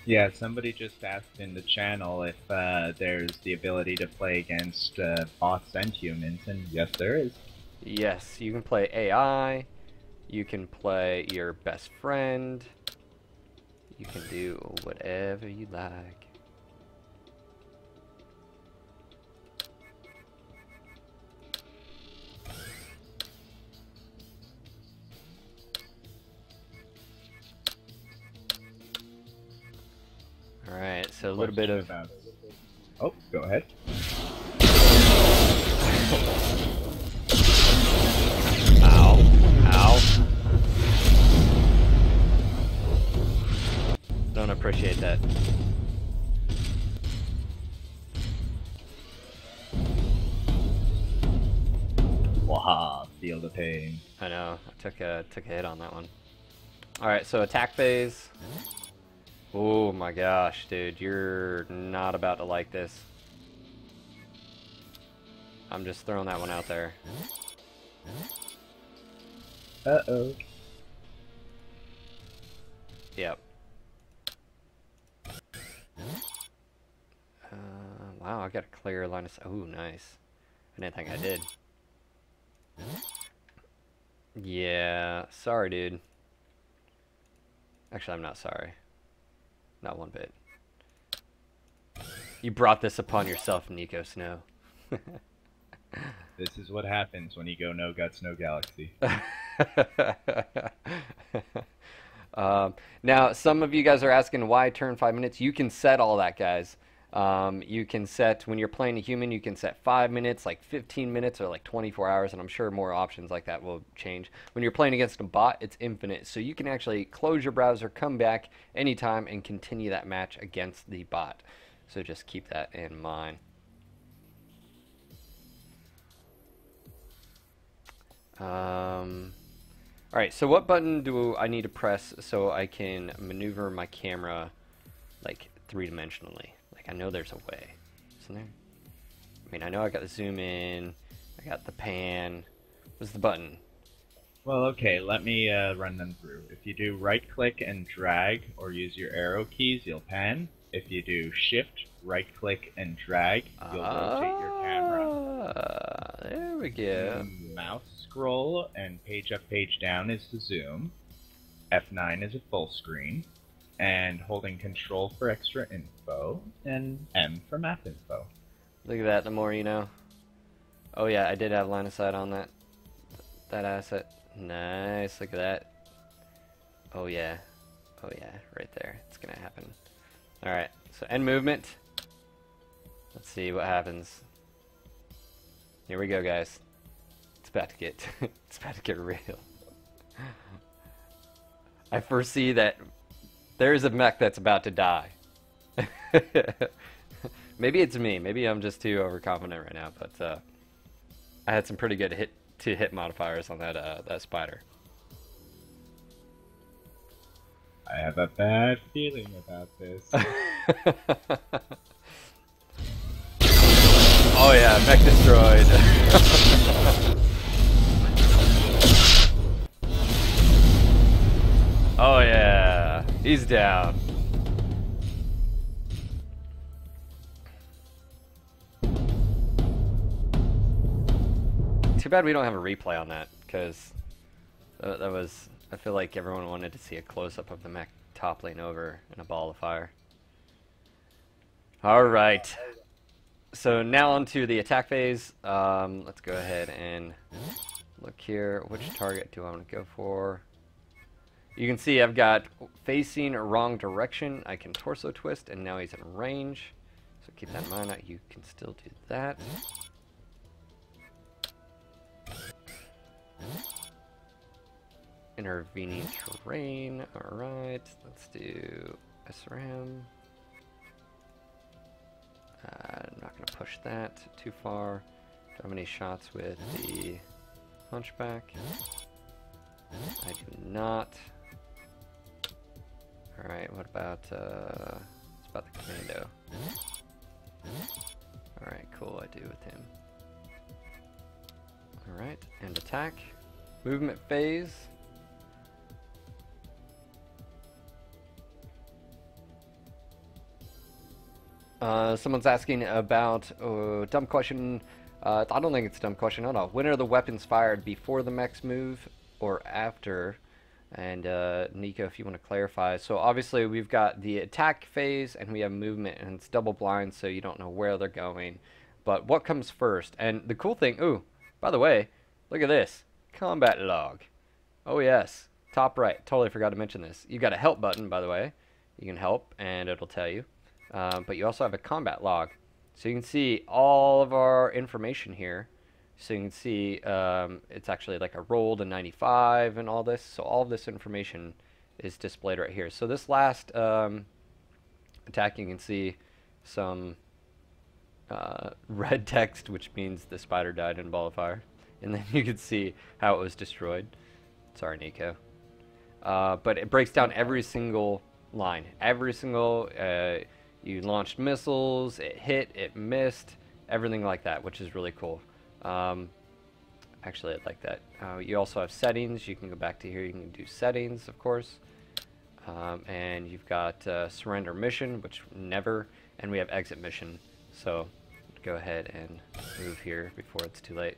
Yeah, somebody just asked in the channel if there's the ability to play against bots and humans, and yes, there is. Yes, you can play AI, you can play your best friend, you can do whatever you like. so a little bit of... Oh, go ahead. Ow. Ow. Don't appreciate that. Waha, feel the pain. I know, I took a hit on that one. Alright, so attack phase. Oh my gosh, dude, you're not about to like this. I'm just throwing that one out there. Uh-oh. Yep. Wow, I got a clear line of sight. Ooh, nice. I didn't think I did. Yeah, sorry, dude. Actually, I'm not sorry. Not one bit. You brought this upon yourself, Nico Snow. This is what happens when you go no guts, no galaxy. Now, some of you guys are asking why turn 5 minutes. You can set all that, guys. You can set, when you're playing a human, you can set 5 minutes, like 15 minutes, or like 24 hours, and I'm sure more options like that will change. When you're playing against a bot, it's infinite, so you can actually close your browser, come back anytime, and continue that match against the bot. So just keep that in mind. Alright, so what button do I need to press so I can maneuver my camera like three-dimensionally? Like, I know there's a way, isn't there? I mean, I know I got the zoom in, I got the pan. What's the button? Well, okay, let me run them through. If you do right-click and drag, or use your arrow keys, you'll pan. If you do shift, right-click, and drag, you'll rotate your camera. There we go. Mouse scroll and page up, page down is the zoom. F9 is a full screen. And holding control for extra info, and M for map info. Look at that, the more you know. Oh yeah, I did have line of sight on that asset. Nice, look at that. Oh yeah, right there. It's gonna happen. Alright, so end movement. Let's see what happens. Here we go, guys. It's about to get it's about to get real. I foresee that there's a mech that's about to die. Maybe it's me. Maybe I'm just too overconfident right now, but I had some pretty good hit modifiers on that spider. I have a bad feeling about this. Oh yeah, mech destroyed. Oh yeah, he's down. Too bad we don't have a replay on that, because that was, I feel like everyone wanted to see a close-up of the mech toppling over in a ball of fire. Alright, so now onto the attack phase. Let's go ahead and look here. Which target do I want to go for? You can see I've got facing wrong direction. I can torso twist, and now he's in range. So keep that in mind. You can still do that. Intervening terrain. Alright, let's do SRAM. I'm not going to push that too far. Do I have any shots with the Hunchback? I do not. Alright, what about, it's about the Commando. Alright, cool, I do with him. Alright, and attack. Movement phase. Someone's asking about, dumb question. I don't think it's a dumb question. Hold on. When are the weapons fired? Before the mechs move or after? And Nico, if you want to clarify. So obviously we've got the attack phase and we have movement, and it's double blind, so you don't know where they're going. But what comes first? And the cool thing, ooh, by the way, look at this. Combat log. Oh yes, top right. Totally forgot to mention this. You got a help button, by the way. You can help and it'll tell you. but you also have a combat log. So you can see all of our information here. So you can see it's actually like a rolled a 95 and all this. So all of this information is displayed right here. So this last attack, you can see some red text, which means the spider died in a ball of fire. And then you can see how it was destroyed. Sorry, Nico. But it breaks down every single line. Every single, you launched missiles, it hit, it missed, everything like that, which is really cool. Actually, I'd like that. You also have settings. You can go back to here. You can do settings, of course. And you've got surrender mission, which never, and we have exit mission. So go ahead and move here before it's too late.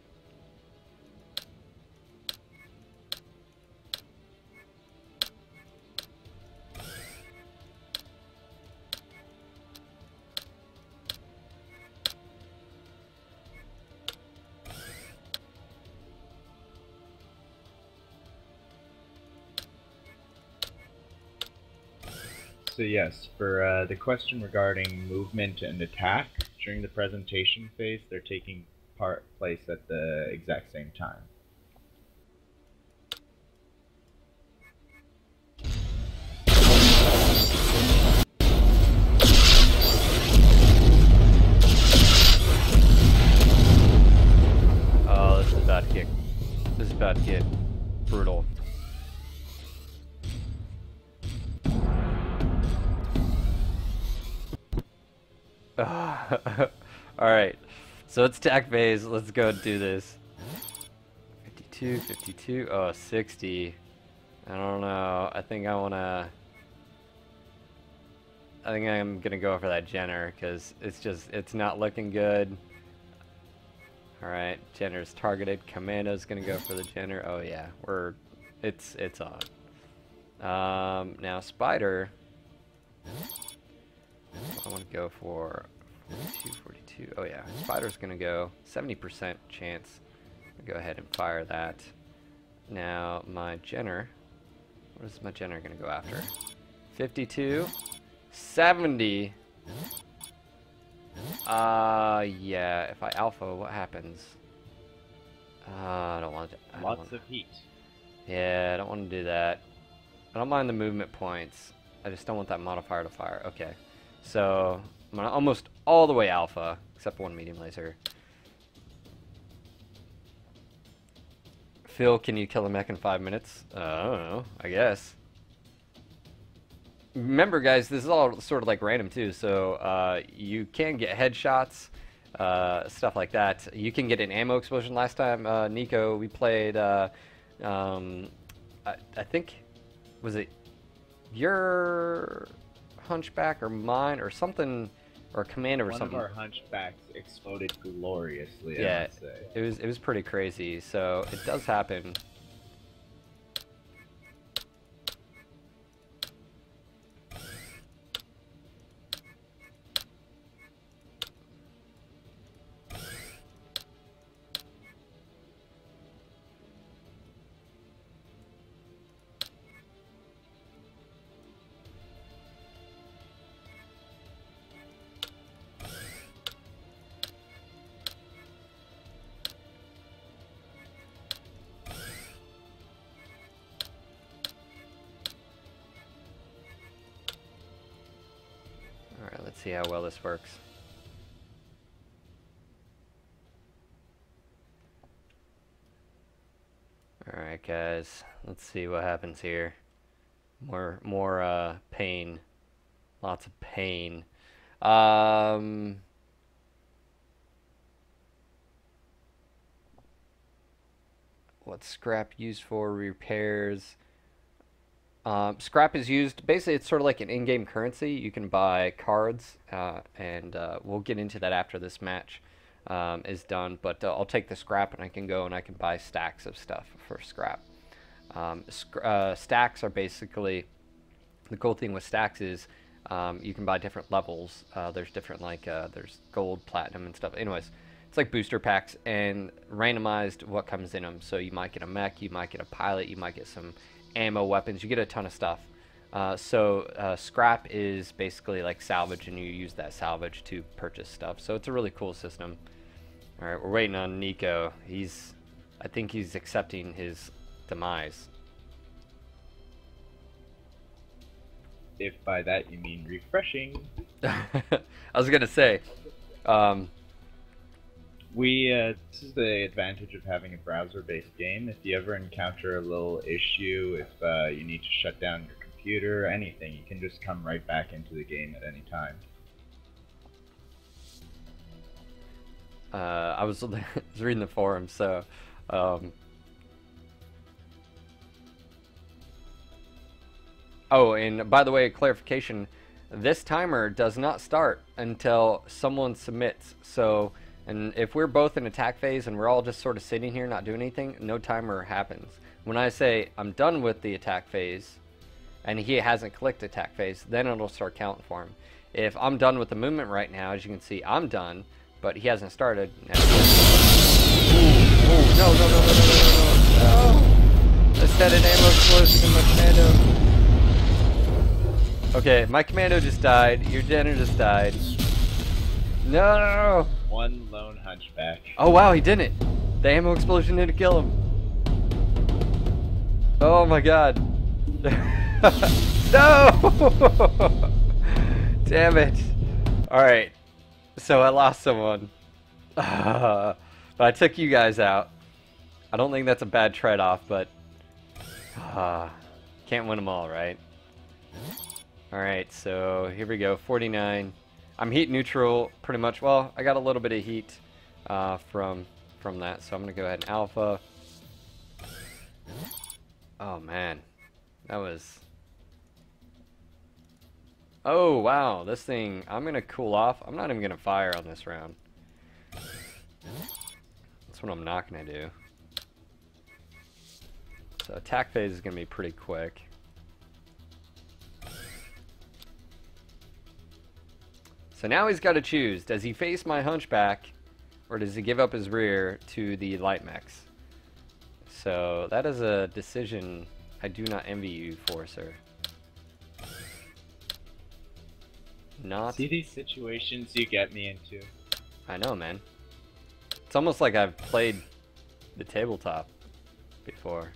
So yes, for the question regarding movement and attack, during the presentation phase, they're taking place at the exact same time. Oh, this is about to get, this is about to get brutal. Alright, so it's attack phase. Let's go and do this. 52, 52, oh, 60. I don't know. I think I'm gonna go for that Jenner, because it's not looking good. Alright, Jenner's targeted. Commando's gonna go for the Jenner. Oh yeah, it's on. Now Spider. I want to go for 42, 42. Oh yeah, Spider's gonna go 70% chance. I'll go ahead and fire that. Now my Jenner. What is my Jenner gonna go after? 52, 70. Yeah. If I alpha, what happens? I don't want to. Lots of heat. Yeah, I don't want to do that. I don't mind the movement points. I just don't want that modifier to fire. Okay. So, I'm almost all the way alpha, except one medium laser. Phil, can you kill a mech in 5 minutes? I don't know, I guess. Remember, guys, this is all sort of like random, too, so you can get headshots, stuff like that. You can get an ammo explosion. Last time, Nico, we played, I think, was it your Hunchback or mine or something, or Commander or something? One of our Hunchbacks exploded gloriously. Yeah, I must say. it was pretty crazy. So it does happen. Alright, let's see how well this works. Alright, guys, let's see what happens here. More pain. Lots of pain. What's scrap used for? Repairs. Scrap is used, basically it's sort of like an in-game currency. You can buy cards, and we'll get into that after this match is done, but I'll take the scrap and I can go and I can buy stacks of stuff for scrap. Stacks are basically, the cool thing with stacks is you can buy different levels. There's different, like, there's gold, platinum, and stuff. Anyways, it's like booster packs and randomized what comes in them. So you might get a mech, you might get a pilot, you might get some ammo, weapons, you get a ton of stuff. Scrap is basically like salvage, and you use that salvage to purchase stuff. So it's a really cool system. All right, we're waiting on Nico. I think he's accepting his demise. If by that you mean refreshing. I was gonna say, this is the advantage of having a browser-based game. If you ever encounter a little issue, if you need to shut down your computer, anything, you can just come right back into the game at any time. I was reading the forums, so oh, and by the way, clarification, this timer does not start until someone submits. So, and if we're both in attack phase and we're all just sort of sitting here not doing anything, no timer happens. When I say I'm done with the attack phase and he hasn't clicked attack phase, then it'll start counting for him. If I'm done with the movement right now, as you can see, I'm done, but he hasn't started. No. I set an ammo explosion in my commando. Okay, my commando just died. Your Jenner just died. No! One lone hunchback. Oh wow, he didn't. The ammo explosion didn't kill him. Oh my god. No! Damn it. Alright. So I lost someone. But I took you guys out. I don't think that's a bad trade-off, but can't win them all, right? Alright, so here we go, 49. I'm heat neutral pretty much. Well, I got a little bit of heat from that, so I'm going to go ahead and alpha. Oh man, that was... Oh wow, this thing, I'm going to cool off. I'm not even going to fire on this round. That's what I'm not going to do. So attack phase is going to be pretty quick. So now he's got to choose. Does he face my hunchback, or does he give up his rear to the light mechs? So that is a decision I do not envy you for, sir. Not. See these situations you get me into? I know, man. It's almost like I've played the tabletop before.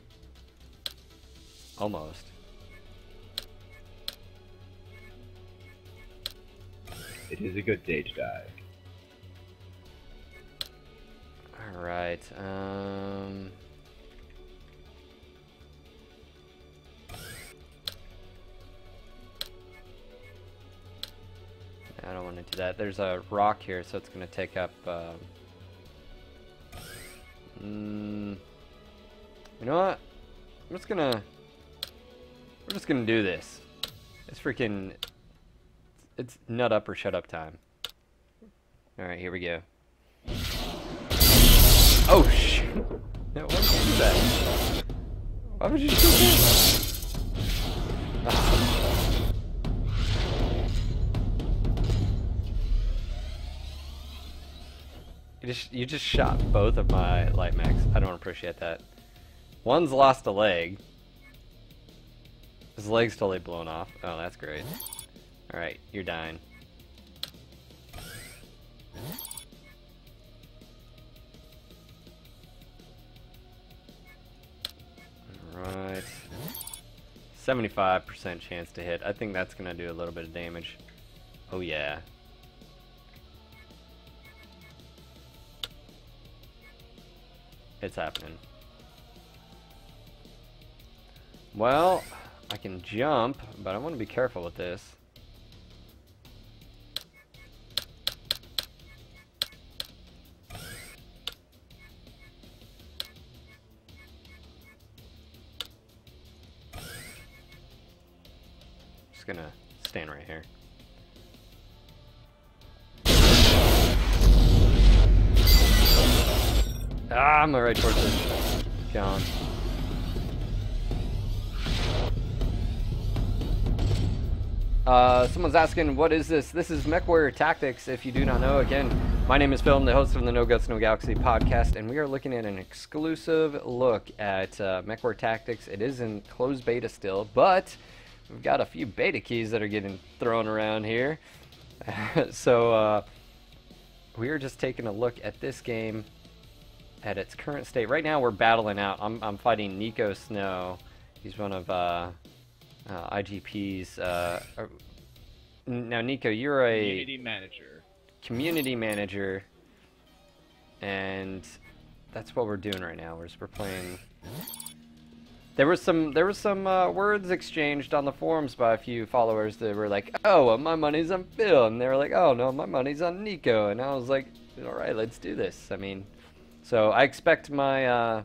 Almost. It is a good day to die. Alright, I don't want to do that. There's a rock here, so it's going to take up, you know what? We're just gonna do this. It's nut up or shut up time. Alright, here we go. Oh shit! No, why would you do that? Why would you do that? You just shot both of my light mechs. I don't appreciate that. One's lost a leg. His leg's totally blown off. Oh, that's great. Alright, you're dying. Alright. 75% chance to hit. I think that's gonna do a little bit of damage. Oh yeah. It's happening. Well, I can jump, but I want to be careful with this. Just gonna stand right here. Ah, I'm right towards it. Gone. Someone's asking, what is this? This is MechWarrior Tactics. If you do not know, again, my name is Phil. I'm the host of the No Guts, No Galaxy podcast, and we are looking at an exclusive look at MechWarrior Tactics. It is in closed beta still, but we've got a few beta keys that are getting thrown around here. So we are just taking a look at this game at its current state. Right now we're battling out. I'm fighting Nico Snow. He's one of IGP's. Now, Nico, you're a community manager, and that's what we're doing right now. We're playing. There was some words exchanged on the forums by a few followers that were like, "Oh, well, my money's on Phil," and they were like, "Oh no, my money's on Nico," and I was like, "All right, let's do this." I mean, so I expect my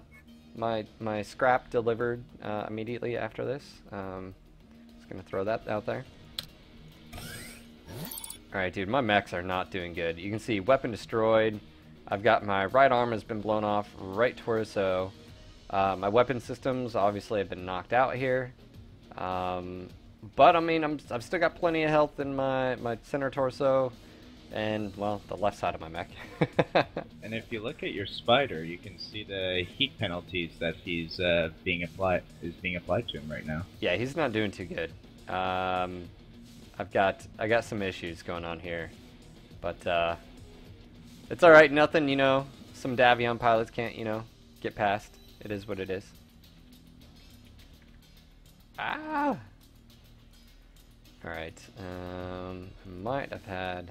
my scrap delivered immediately after this. Just gonna throw that out there. All right, dude, my mechs are not doing good. You can see weapon destroyed. I've got my right arm has been blown off, right torso. My weapon systems obviously have been knocked out here, but I mean I've still got plenty of health in my center torso, and well the left side of my mech. And if you look at your spider, you can see the heat penalties that he's being applied to him right now. Yeah, he's not doing too good. I got some issues going on here, but it's all right. Nothing, some Davion pilots can't get past. It is what it is. Ah! Alright, might have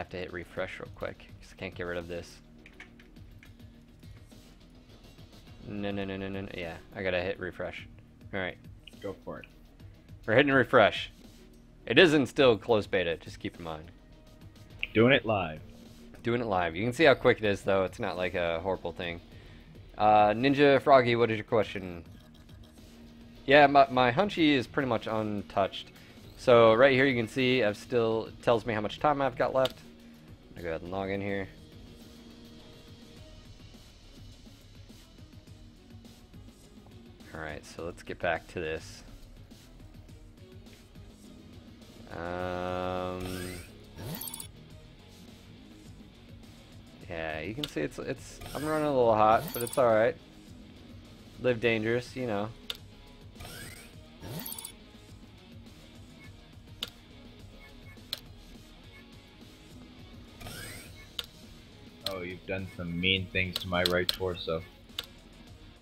to hit refresh real quick, because I can't get rid of this. No, yeah, I gotta hit refresh. Alright. Go for it. We're hitting refresh. It isn't still closed beta, just keep in mind. Doing it live. Doing it live. You can see how quick it is, though. It's not like a horrible thing. Ninja Froggy, what is your question? Yeah, my Hunchy is pretty much untouched. So right here you can see it tells me how much time I've got left. I'll go ahead and log in here. Alright, so let's get back to this. Yeah, you can see I'm running a little hot, but it's alright. Live dangerous, Oh, you've done some mean things to my right torso.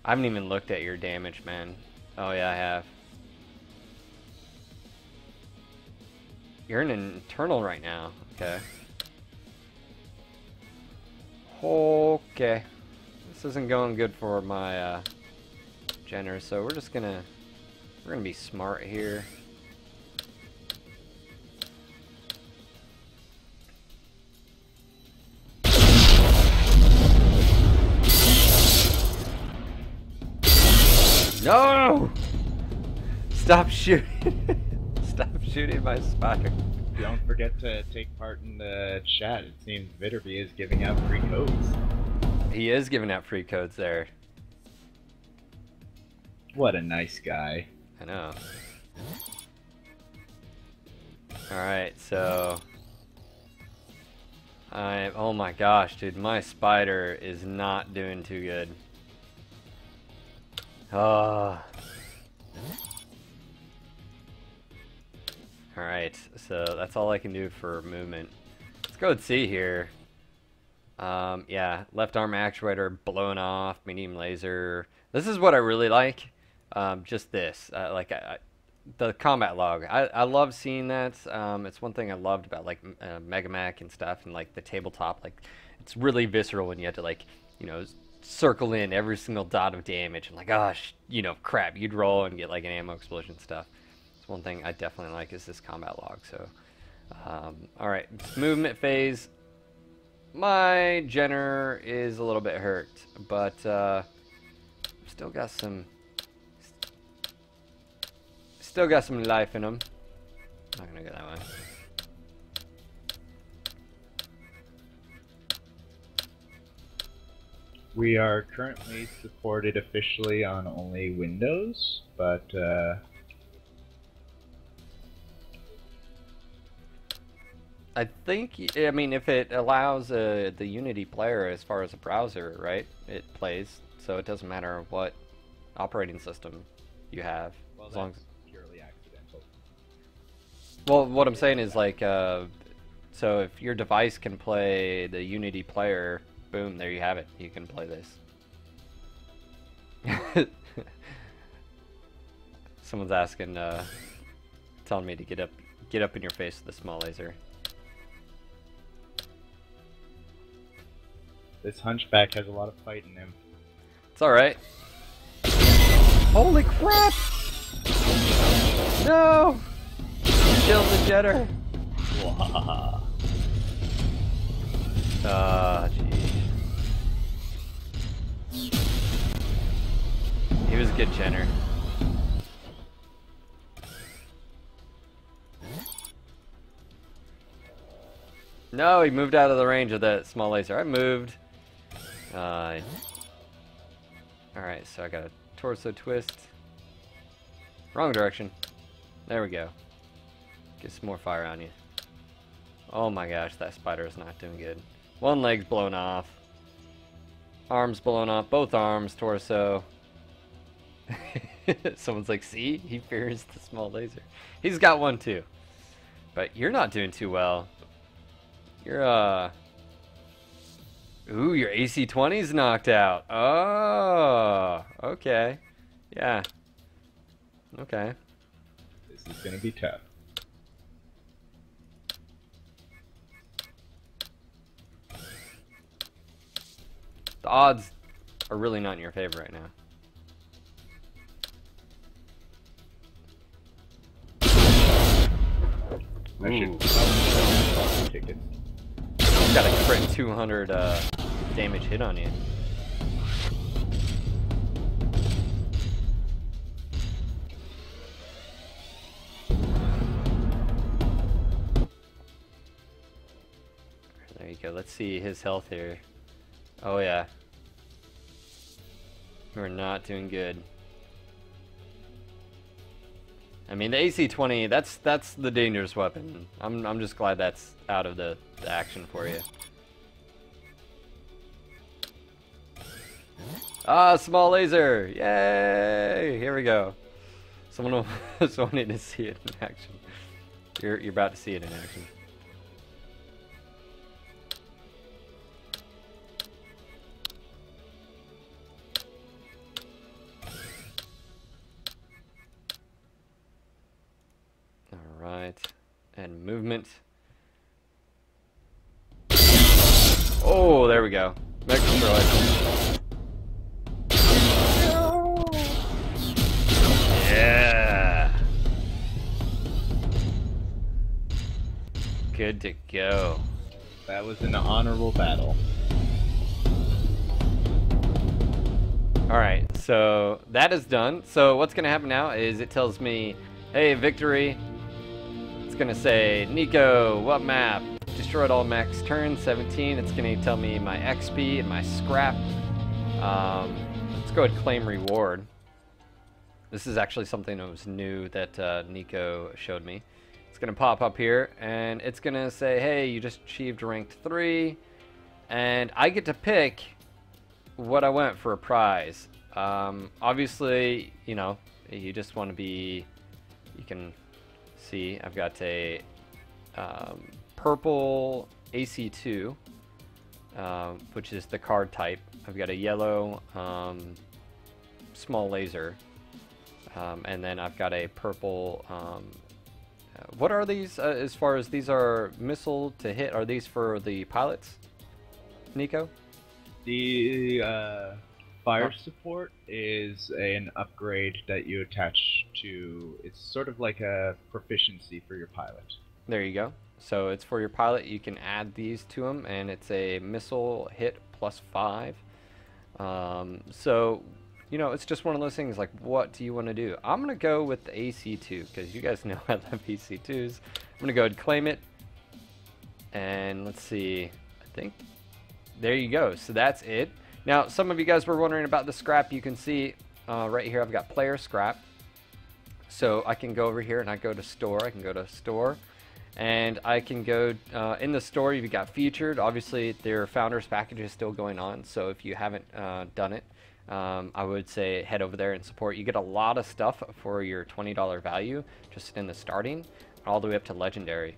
I haven't even looked at your damage, man. Oh yeah, I have. You're in an internal right now. Okay. Okay. This isn't going good for my Jenner, so we're gonna be smart here. No! Stop shooting. Stop shooting my spider. Don't forget to take part in the chat. It seems Vitterby is giving out free codes. He is giving out free codes there. What a nice guy. I know. Alright, so... oh my gosh, dude, my spider is not doing too good. Oh. Alright, so that's all I can do for movement. Let's go and see here. Yeah, left arm actuator blown off, medium laser. This is what I really like. Just this. The combat log. I love seeing that. It's one thing I loved about like Mega Mech and stuff, and like the tabletop. Like, it's really visceral when you have to like, circle in every single dot of damage. And like, gosh, crap, you'd roll and get like an ammo explosion stuff. It's one thing I definitely like is this combat log. So, all right, movement phase. My Jenner is a little bit hurt, but still got some life in him. Not gonna go that way. We are currently supported officially on only Windows, but I think, I mean, if it allows the Unity player as far as a browser, right, it plays, so it doesn't matter what operating system you have. Well, As long that's purely accidental. Well, what I'm saying is like, so if your device can play the Unity player, boom, there you have it. You can play this. Someone's asking, telling me to get up in your face with a small laser. This hunchback has a lot of fight in him. It's all right. Holy crap! No! Killed the jetter. Wow. Jeez. He was a good Jenner. No, he moved out of the range of that small laser. I moved. Alright, so I got a torso twist. Wrong direction. There we go. Get some more fire on you. Oh my gosh, that spider is not doing good. One leg's blown off. Arms blown off. Both arms, torso. Someone's like, see? He fears the small laser. He's got one too. But you're not doing too well. You're, Ooh, your AC-20's knocked out. Oh, okay. Yeah. Okay. This is gonna be tough. The odds are really not in your favor right now. I should take it. Got a crit 200 damage hit on you. There you go. Let's see his health here. Oh yeah. We're not doing good. I mean, the AC-20, that's the dangerous weapon. I'm just glad that's out of the action for you. Ah, small laser! Yay! Here we go. Someone needed to see it in action. You're about to see it in action. Alright. And movement. Oh, there we go. Mech destroyed. Yeah. Good to go. That was an honorable battle. Alright, so that is done. So what's going to happen now is it tells me, hey, victory. It's going to say, Nico, what map? Destroyed all mechs. Turn 17. It's going to tell me my XP and my scrap. Let's go ahead and claim reward. This is actually something that was new that Nico showed me. It's going to pop up here, and it's going to say, hey, you just achieved ranked 3, and I get to pick what I want for a prize. Obviously, you know, you just want to be, you can see I've got a purple AC2, which is the card type. I've got a yellow small laser, and then I've got a purple, what are these, as far as these are missile to hit, are these for the pilots, Nico? The fire support is an upgrade that you attach to, it's sort of like a proficiency for your pilot. There you go. So it's for your pilot. You can add these to them, and it's a missile hit +5. So, you know, it's just one of those things like, what do you want to do? I'm going to go with the AC2 because you guys know I love AC2s. I'm going to go ahead and claim it. And let's see. I think there you go. So that's it. Now, some of you guys were wondering about the scrap. You can see right here I've got player scrap. So I can go over here and I go to store. I can go to store. And I can go in the store. You've got featured. Obviously, their founders package is still going on. So if you haven't done it, I would say head over there and support. You get a lot of stuff for your $20 value just in the starting, all the way up to legendary.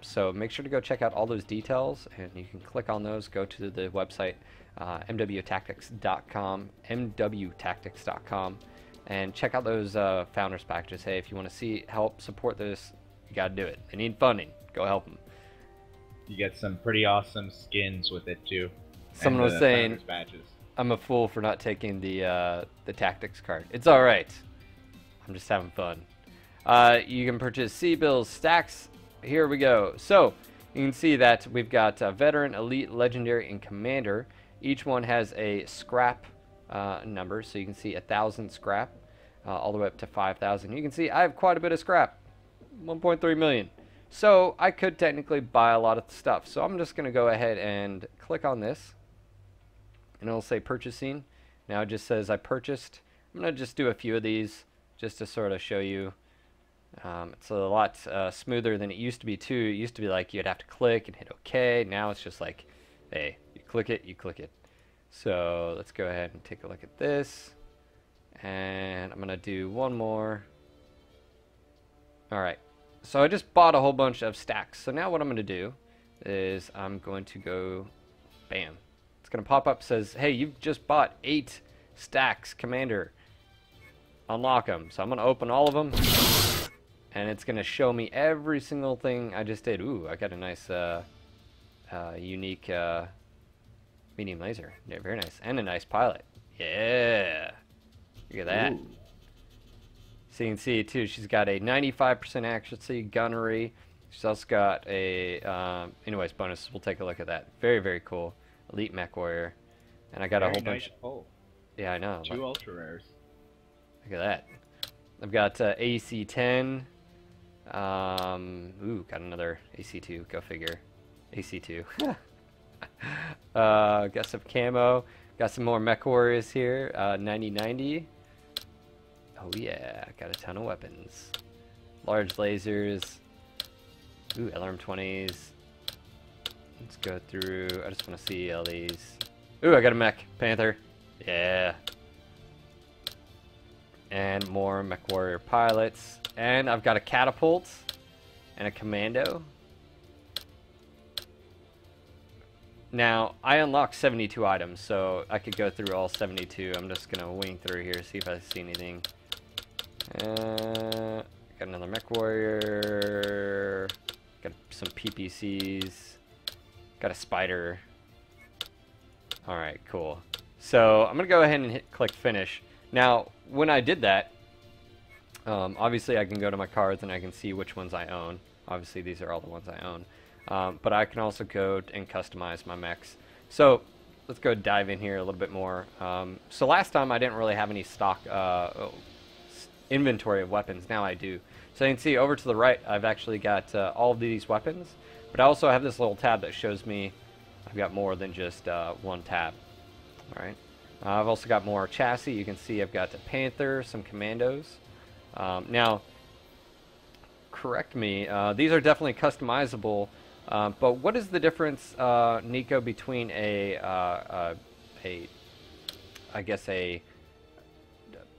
So make sure to go check out all those details, and you can click on those. Go to the website mwtactics.com, and check out those founders packages. Hey, if you want to see help support this, you got to do it. They need funding. Go help them. You get some pretty awesome skins with it too. Someone was saying I'm a fool for not taking the tactics card. It's all right. I'm just having fun. You can purchase C-bills, stacks. Here we go. So you can see that we've got veteran, elite, legendary, and commander. Each one has a scrap number, so you can see 1,000 scrap all the way up to 5,000. You can see I have quite a bit of scrap, 1.3 million. So I could technically buy a lot of stuff. So I'm just going to go ahead and click on this, and it'll say purchasing. Now it just says I purchased. I'm going to just do a few of these just to sort of show you. It's a lot smoother than it used to be too. It used to be like you'd have to click and hit OK. Now it's just like, hey, you click it, you click it. So let's go ahead and take a look at this. And I'm going to do one more. Alright, so I just bought a whole bunch of stacks. So now what I'm going to do is I'm going to go, bam. It's going to pop up, says, hey, you've just bought 8 stacks, Commander. Unlock them. So I'm going to open all of them. And it's going to show me every single thing I just did. Ooh, I got a nice, unique medium laser. Yeah, very nice. And a nice pilot. Yeah. Look at that. Ooh. So you can see, too, she's got a 95% accuracy gunnery. She's also got a, anyways, bonus. We'll take a look at that. Very, very cool. Elite MechWarrior. And I got a whole bunch. Pull. Yeah, I know. 2 ultra rares. Look at that. I've got AC-10. Ooh, got another AC2. Go figure. AC2. Got some camo. Got some more MechWarriors here. 9090. Oh yeah, got a ton of weapons. Large lasers. Ooh, LRM-20s. Let's go through. I just want to see all these. Ooh, I got a mech. Panther. Yeah. And more MechWarrior pilots. And I've got a catapult and a commando. Now, I unlocked 72 items, so I could go through all 72. I'm just going to wing through here, see if I see anything. Got another MechWarrior. Got some PPCs. Got a spider. Alright, cool. So, I'm going to go ahead and click finish. Now, when I did that, obviously I can go to my cards and I can see which ones I own. Obviously these are all the ones I own. But I can also go and customize my mechs. So let's go dive in here a little bit more. So last time I didn't really have any stock inventory of weapons. Now I do. So you can see over to the right I've actually got all of these weapons. But I also have this little tab that shows me I've got more than just one tab. Alright. I've also got more chassis. You can see I've got the Panther, some commandos. Now, correct me, these are definitely customizable, but what is the difference, Nico, between I guess a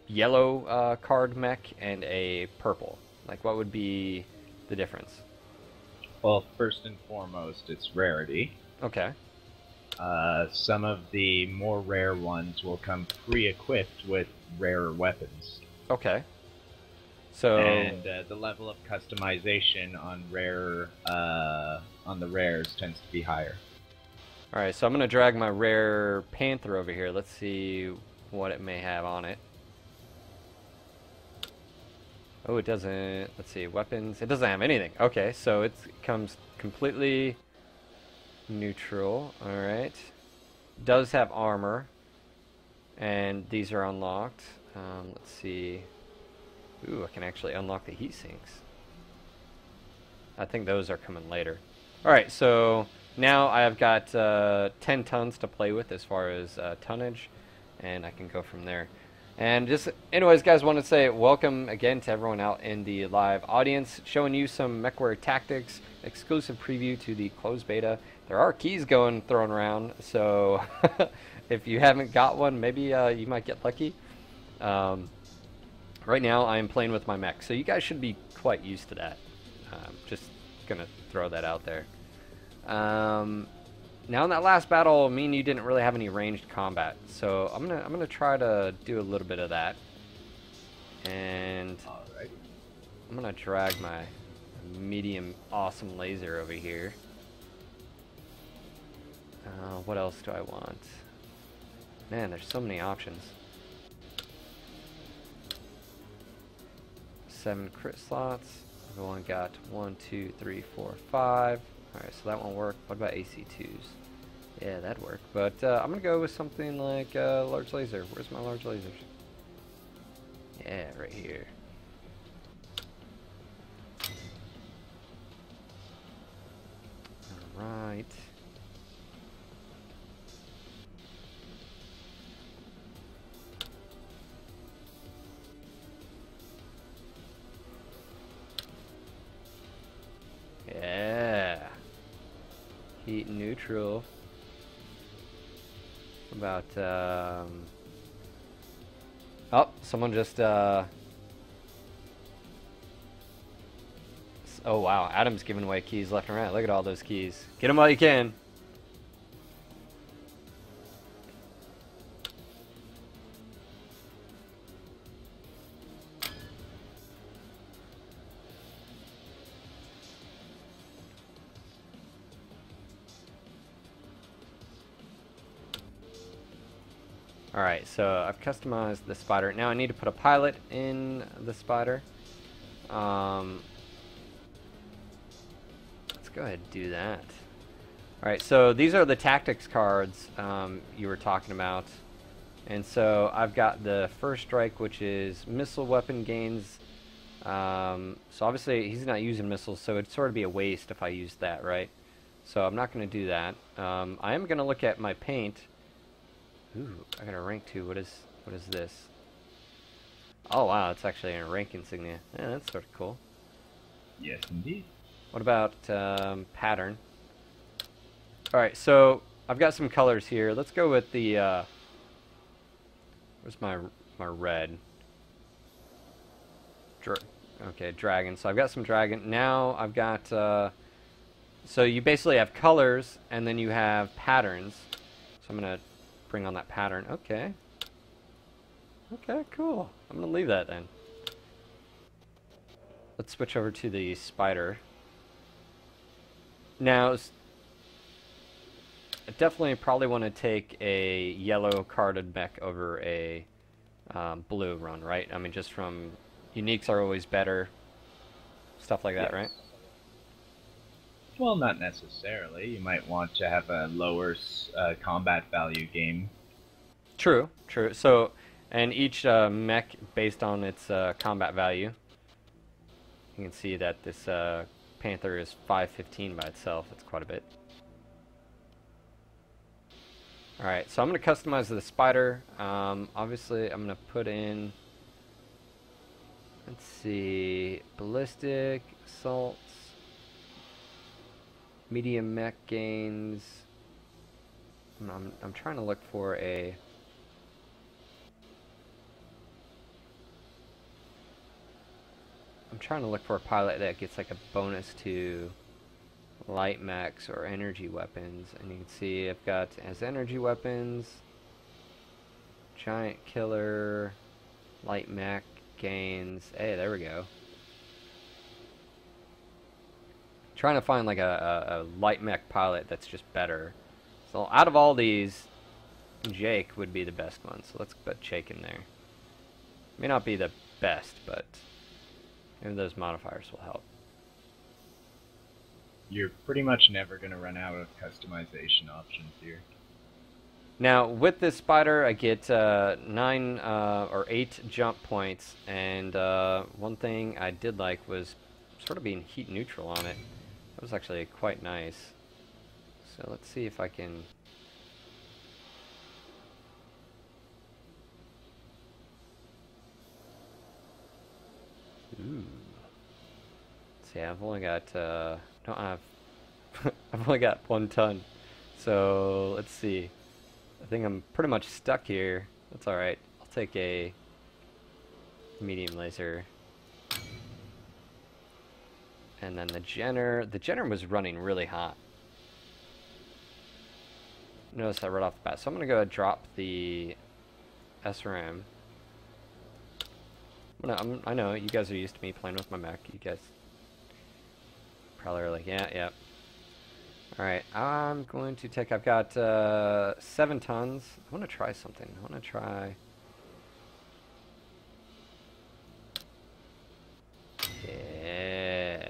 yellow card mech and a purple? Like, what would be the difference? Well, first and foremost, it's rarity. Okay. Some of the more rare ones will come pre-equipped with rarer weapons. Okay. So and the level of customization on on the rares tends to be higher. All right, so I'm gonna drag my rare Panther over here. Let's see what it may have on it. Oh, it doesn't. Let's see, weapons. It doesn't have anything. Okay, so it comes completely neutral. All right. Does have armor, and these are unlocked. Let's see. Ooh, I can actually unlock the heat sinks. I think those are coming later. Alright, so now I've got 10 tons to play with as far as tonnage, and I can go from there. And just, anyways, guys, want to say welcome again to everyone out in the live audience, showing you some MechWarrior tactics, exclusive preview to the closed beta, There are keys thrown around, so if you haven't got one, maybe you might get lucky. Um, right now, I am playing with my mech, so you guys should be quite used to that. Just gonna throw that out there. Now in that last battle, me and you didn't really have any ranged combat, so I'm gonna try to do a little bit of that, and Alright. I'm gonna drag my medium awesome laser over here. What else do I want? Man, there's so many options. 7 crit slots. Everyone got 1, 2, 3, 4, 5. Alright, so that won't work. What about AC2s? Yeah, that'd work. But I'm gonna go with something like large laser. Where's my large lasers? Yeah, right here. Alright. Yeah. Heat neutral. About oh, someone just oh wow, Adam's giving away keys left and right. Look at all those keys. Get them while you can. Alright, so I've customized the spider. Now I need to put a pilot in the spider. Let's go ahead and do that. Alright, so these are the tactics cards you were talking about. And so I've got the first strike, which is missile weapon gains. So obviously he's not using missiles, so it'd sort of be a waste if I used that, right? So I'm not going to do that. I am going to look at my paint. Ooh, I got a rank 2. What is this? Oh wow, it's actually a rank insignia. Yeah, that's sort of cool. Yes, indeed. What about pattern? Alright, so I've got some colors here. Let's go with the where's my red? Okay, dragon. So I've got some dragon. Now I've got so you basically have colors and then you have patterns. So I'm gonna bring on that pattern. Okay. Okay, cool. I'm gonna leave that then. Let's switch over to the spider. Now, I definitely probably want to take a yellow carded mech over a blue run, right? I mean, just from uniques are always better, stuff like that, Yes. right? Well, not necessarily. You might want to have a lower combat value game. True, true. So, and each mech based on its combat value. You can see that this Panther is 515 by itself. That's quite a bit. Alright, so I'm going to customize the spider. Obviously, I'm going to put in, let's see, ballistic, assaults, medium mech gains. I'm trying to look for a... I'm trying to look for a pilot that gets like a bonus to light mechs or energy weapons, and you can see I've got as energy weapons, giant killer, light mech gains. Hey, there we go. Trying to find like a light mech pilot that's just better. So out of all these, Jake would be the best one. So let's put Jake in there. May not be the best, but maybe those modifiers will help. You're pretty much never going to run out of customization options here. Now, with this spider, I get 9 or 8 jump points, and one thing I did like was sort of being heat neutral on it. That was actually quite nice. So let's see if I can... Ooh. See, I've only got... don't have I've only got 1 ton. So let's see. I think I'm pretty much stuck here. That's alright. I'll take a medium laser. And then the Jenner was running really hot. Notice that right off the bat. So I'm going to go drop the SRM. I know, you guys are used to me playing with my mech. You guys probably are like, yeah, yeah. Alright, I'm going to take, I've got 7 tons. I want to try something. I want to try... Yeah.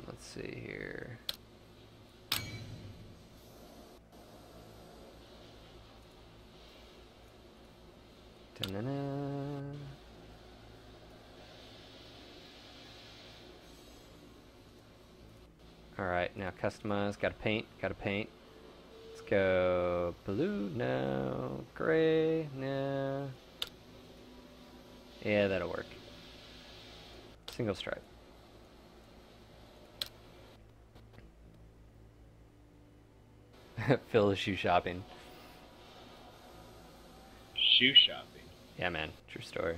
Let's see here. Da-na-na. Alright, now customize, gotta paint. Let's go blue, no. Gray, no. Yeah, that'll work. Single stripe. Phil is shoe shopping. Shoe shopping? Yeah, man. True story.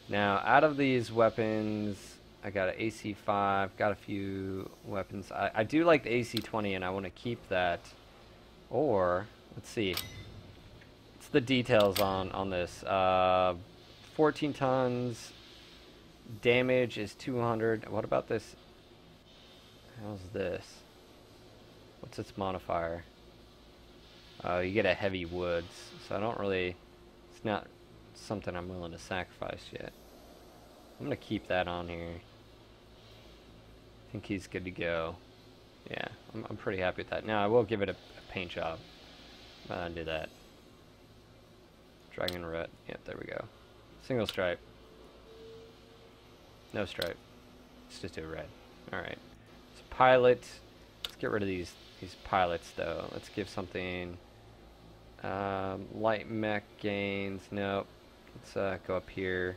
Now, out of these weapons, I got an AC-5, got a few weapons. I do like the AC-20, and I want to keep that. Or, let's see. What's the details on this? 14 tons. Damage is 200. What about this? How's this? What's its modifier? Oh, you get a heavy woods. So I don't really... It's not something I'm willing to sacrifice yet. I'm going to keep that on here. I think he's good to go. Yeah, I'm pretty happy with that. Now, I will give it a paint job. I'll do that. Dragon red. Yep, there we go. Single stripe. No stripe. Let's just do red. Alright. So pilot. Let's get rid of these pilots, though. Let's give something... light mech gains. Nope. Let's go up here.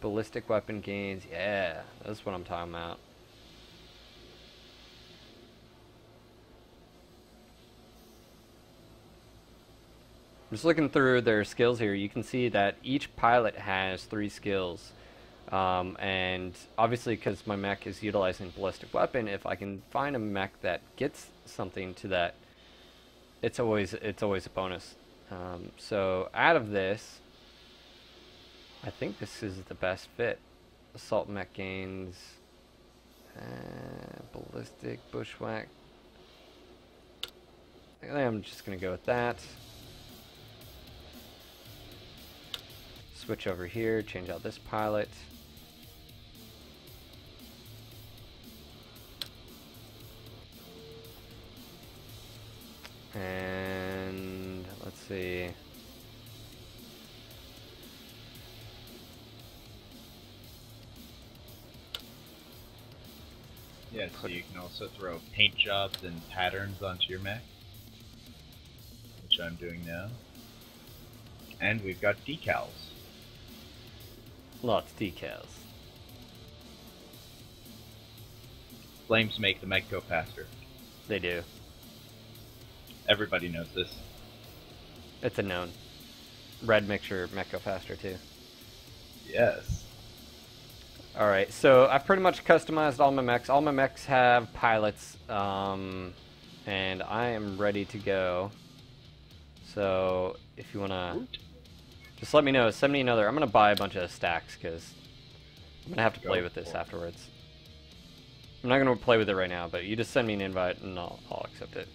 Ballistic weapon gains. Yeah, that's what I'm talking about. Just looking through their skills here, you can see that each pilot has 3 skills. And obviously, because my mech is utilizing ballistic weapon, if I can find a mech that gets something to that, it's always a bonus. So out of this, I think this is the best fit. Assault mech gains, ballistic, bushwhack. I think I'm just gonna go with that. Switch over here, change out this pilot. And let's see. Yeah, so you can also throw paint jobs and patterns onto your mech, which I'm doing now. And we've got decals. Lots of decals. Flames make the mech go faster. They do. Everybody knows this. It's a known. Red makes your mech go faster too. Yes. Alright, so I've pretty much customized all my mechs. All my mechs have pilots, and I am ready to go. So, if you want to... Just let me know. Send me another. I'm going to buy a bunch of stacks, because I'm going to have to play with this afterwards. I'm not going to play with it right now, but you just send me an invite, and I'll accept it.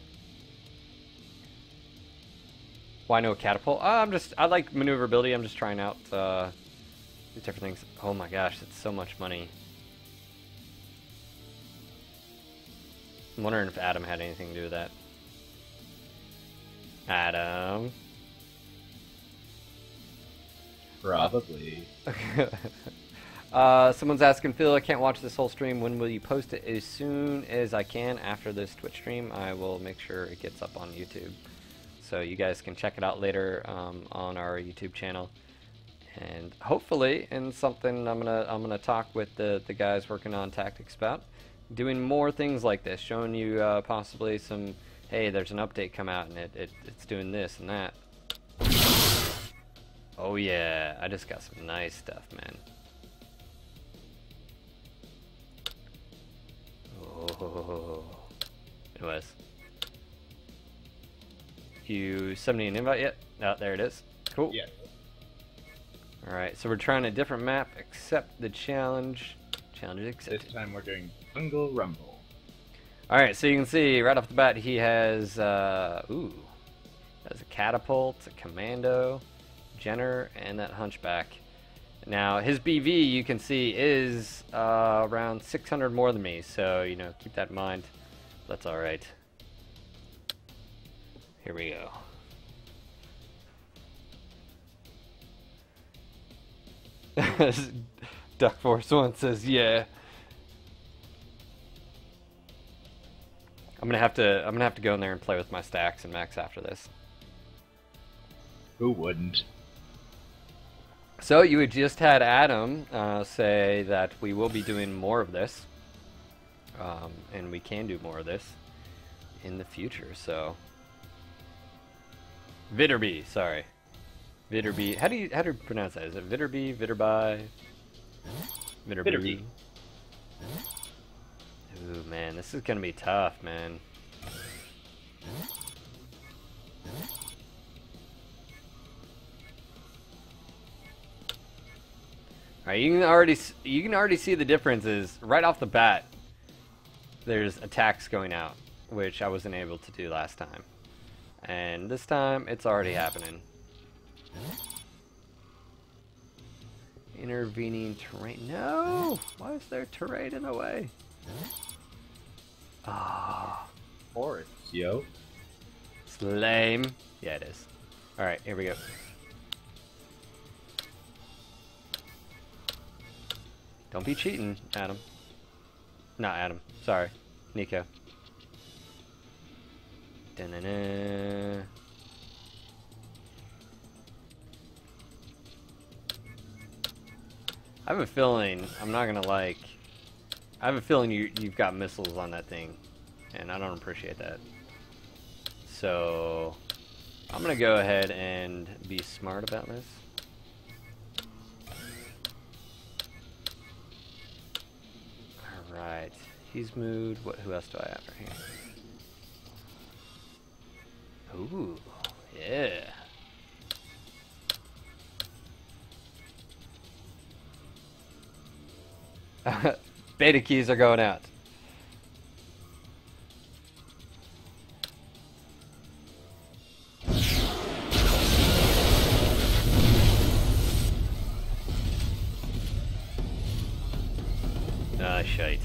Why no catapult? I like maneuverability. I'm just trying out these different things. Oh my gosh, it's so much money. I'm wondering if Adam had anything to do with that. Adam. Probably. Someone's asking, Phil, I can't watch this whole stream. When will you post it? As soon as I can after this Twitch stream, I will make sure it gets up on YouTube. So you guys can check it out later on our YouTube channel. And hopefully, in something I'm gonna talk with the guys working on tactics about, doing more things like this, showing you possibly some, hey, there's an update come out and it's doing this and that. Oh yeah, I just got some nice stuff, man. Oh, it was. You send me an invite yet? Oh, there it is. Cool. Yeah. Alright, so we're trying a different map. Accept the challenge. Challenge accepted. This time we're doing Jungle Rumble. Alright, so you can see right off the bat he has, has a catapult, a commando, Jenner, and that hunchback. Now, his BV, you can see, is around 600 more than me, so, you know, keep that in mind. That's alright. Here we go. Duck Force 1 says, yeah. I'm gonna have to go in there and play with my stacks and max after this. Who wouldn't? So you had just had Adam say that we will be doing more of this, and we can do more of this in the future. So Vitterby, sorry, Vitterby. How do you pronounce that? Is it Vitterby, Vitterby, Vitterby? Ooh man, this is gonna be tough, man. Alright, you can already see the differences right off the bat. There's attacks going out, which I wasn't able to do last time, and this time it's already happening. Intervening terrain. No, why is there terrain in the way? Ah, Forests, yo. it's lame. Yeah, it is. All right, here we go. Don't be cheating, Adam. Not Adam. Sorry, Nico. Da-na-na. I have a feeling, I'm not gonna like, I have a feeling you've got missiles on that thing, and I don't appreciate that. So, I'm gonna go ahead and be smart about this. Alright, he's moved. Who else do I have right here? Ooh, yeah. Beta keys are going out. Ah, shite.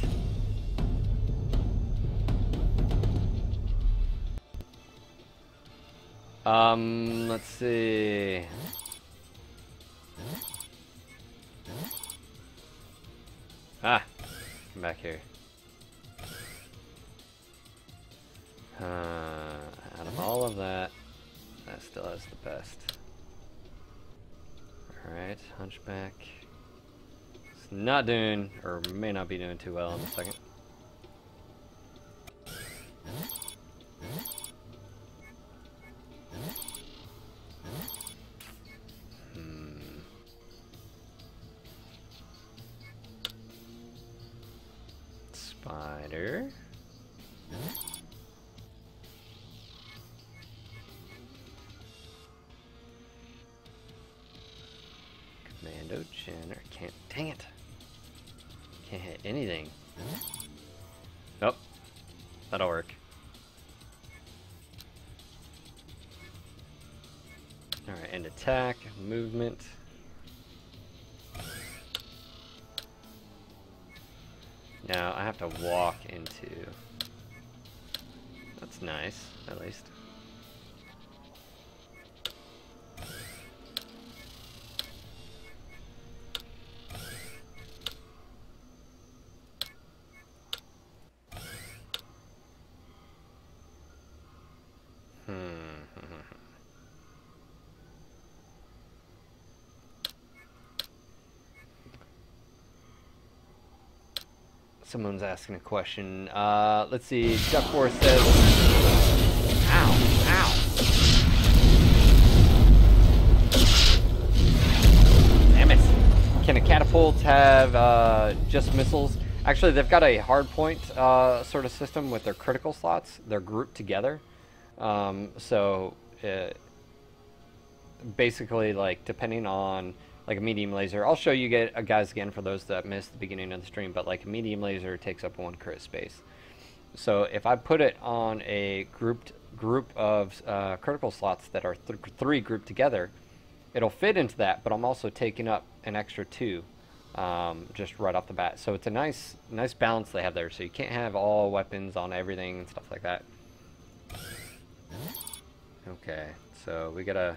Let's see. Ah, come back here. Out of all of that, that still has the best. Alright, hunchback. It's not doing, or may not be doing too well in a second. Spider. Commando Jenner. Can't. Dang it. Can't hit anything. Nope. That'll work. Alright, and attack, movement. Now I have to walk into. That's nice, at least. someone's asking a question. Let's see. Duck Force says, "Ow, ow." Damn it. Can a catapult have just missiles? Actually, they've got a hardpoint sort of system with their critical slots. They're grouped together. Basically, like, depending on, like, a medium laser, I'll show you guys again for those that missed the beginning of the stream, but, like, a medium laser takes up 1 crit space. So if I put it on a group of critical slots that are 3 grouped together, it'll fit into that, but I'm also taking up an extra 2 just right off the bat. So it's a nice balance they have there. So you can't have all weapons on everything and stuff like that. Okay, so we gotta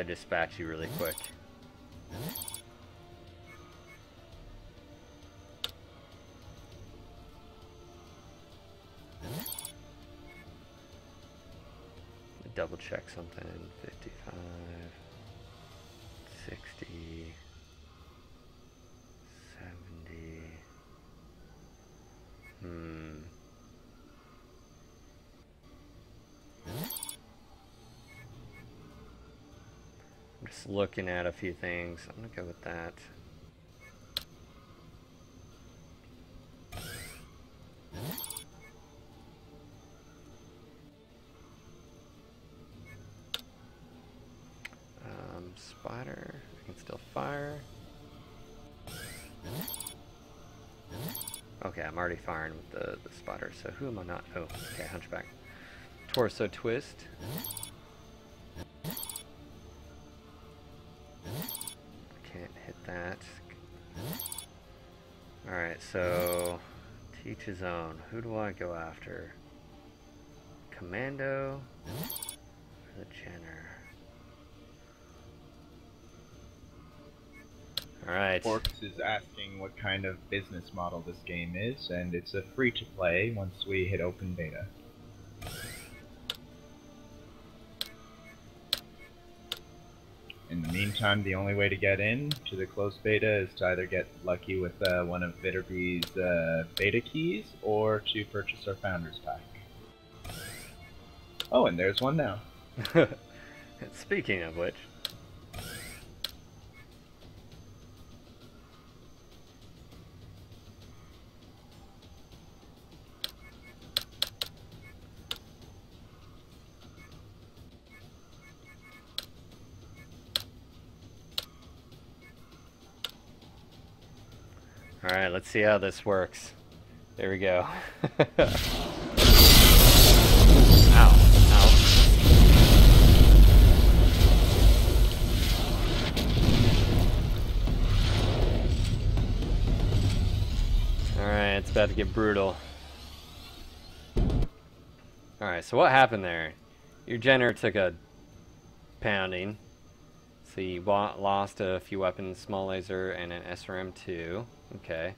dispatch you really quick. Double check something. 55, 60, 70. I'm just looking at a few things. I'm gonna go with that. Spider, I can still fire. Okay, I'm already firing with the spider, so who am I not? Oh, okay, Hunchback. Torso twist. Can't hit that. Alright, so teach his own. Who do I go after? Commando or the Jenner? Alright. Forks is asking what kind of business model this game is, and it's a free-to-play once we hit open beta. In the meantime, the only way to get in to the closed beta is to either get lucky with one of Vitterby's beta keys, or to purchase our Founders Pack. Oh, and there's one now. Speaking of which... Alright, let's see how this works. There we go. Ow, ow. Alright, it's about to get brutal. Alright, so what happened there? Your Jenner took a pounding. So you lost a few weapons, small laser, and an SRM-2. Okay.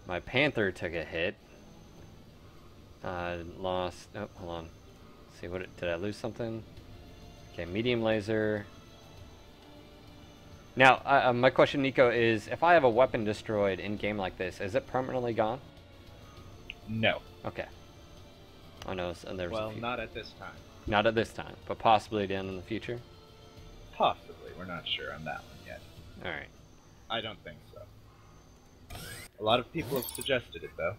My Panther took a hit. Lost... Oh, hold on. Let's see, did I lose something? Okay, medium laser. Now, my question, Nico, is if I have a weapon destroyed in game like this, is it permanently gone? No. Okay. I know there's well, not at this time. Not at this time, but possibly down in the future? Possibly. We're not sure on that one yet. Alright. I don't think so. A lot of people have suggested it, though.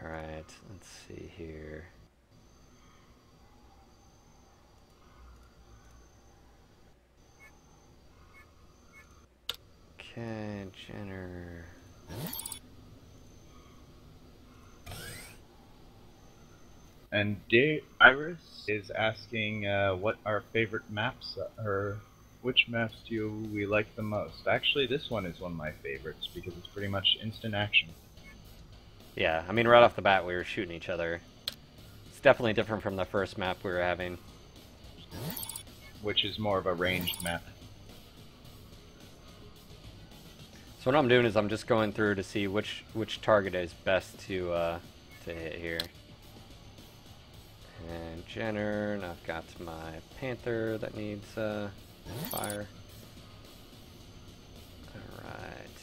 Alright, let's see here. Okay, Jenner. And Dear Iris is asking what our favorite maps are. Which maps do we like the most? Actually, this one is one of my favorites because it's pretty much instant action. Yeah, I mean, right off the bat, we were shooting each other. It's definitely different from the first map we were having. Which is more of a ranged map. So what I'm doing is I'm just going through to see which target is best to hit here. And Jenner, and I've got my Panther that needs fire. Alright.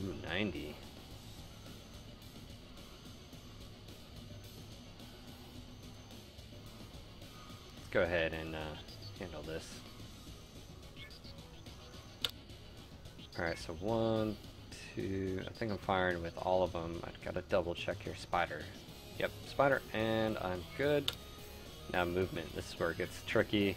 Ooh, 90. Let's go ahead and handle this. Alright, so 1, 2, I think I'm firing with all of them. I've got to double check here. Spider. Yep, spider, and I'm good. Now movement. This is where it gets tricky.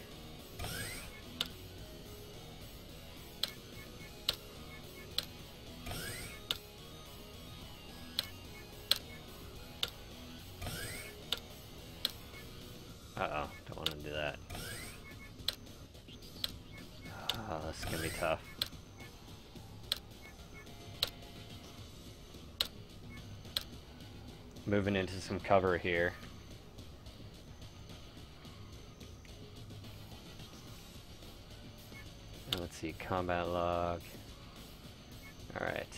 Uh-oh, don't want to do that. Oh, this is gonna be tough. Moving into some cover here. And let's see, combat log. Alright.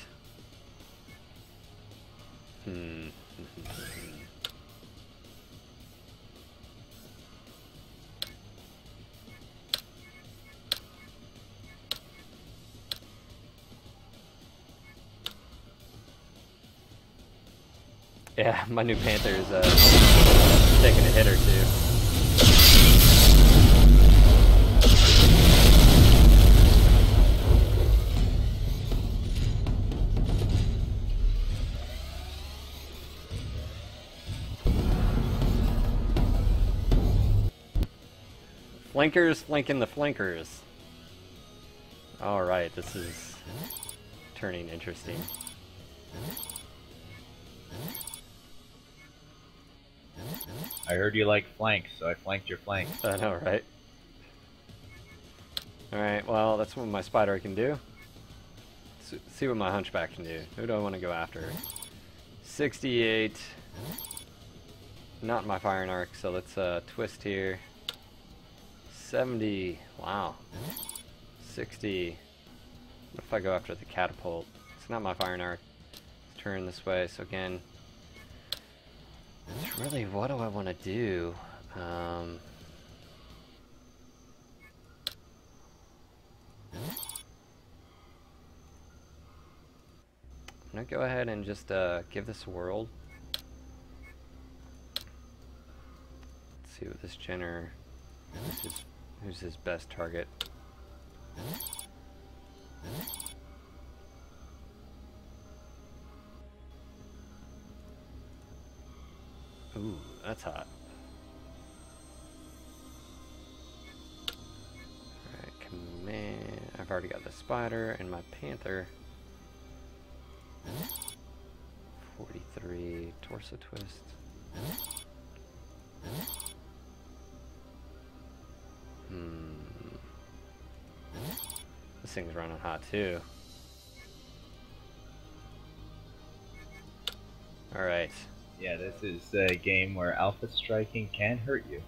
Yeah, my new Panther's taking a hit or two. Flankers flanking the flankers. Alright, this is turning interesting. I heard you like flanks, so I flanked your flank. I know, right? Alright, well, that's what my spider can do. Let's see what my hunchback can do. Who do I want to go after? 68. Not my firing arc, so let's twist here. 70. Wow. 60. What if I go after the catapult? It's not my firing arc. Let's turn this way, so again... It's really, what do I want to do? I'm gonna go ahead and just give this a whirl. Let's see what this Jenner, who's his best target. Ooh, that's hot. Alright, command. I've already got the spider and my Panther. 43, torso twist. This thing's running hot too. Alright. Yeah, this is a game where alpha striking can hurt you.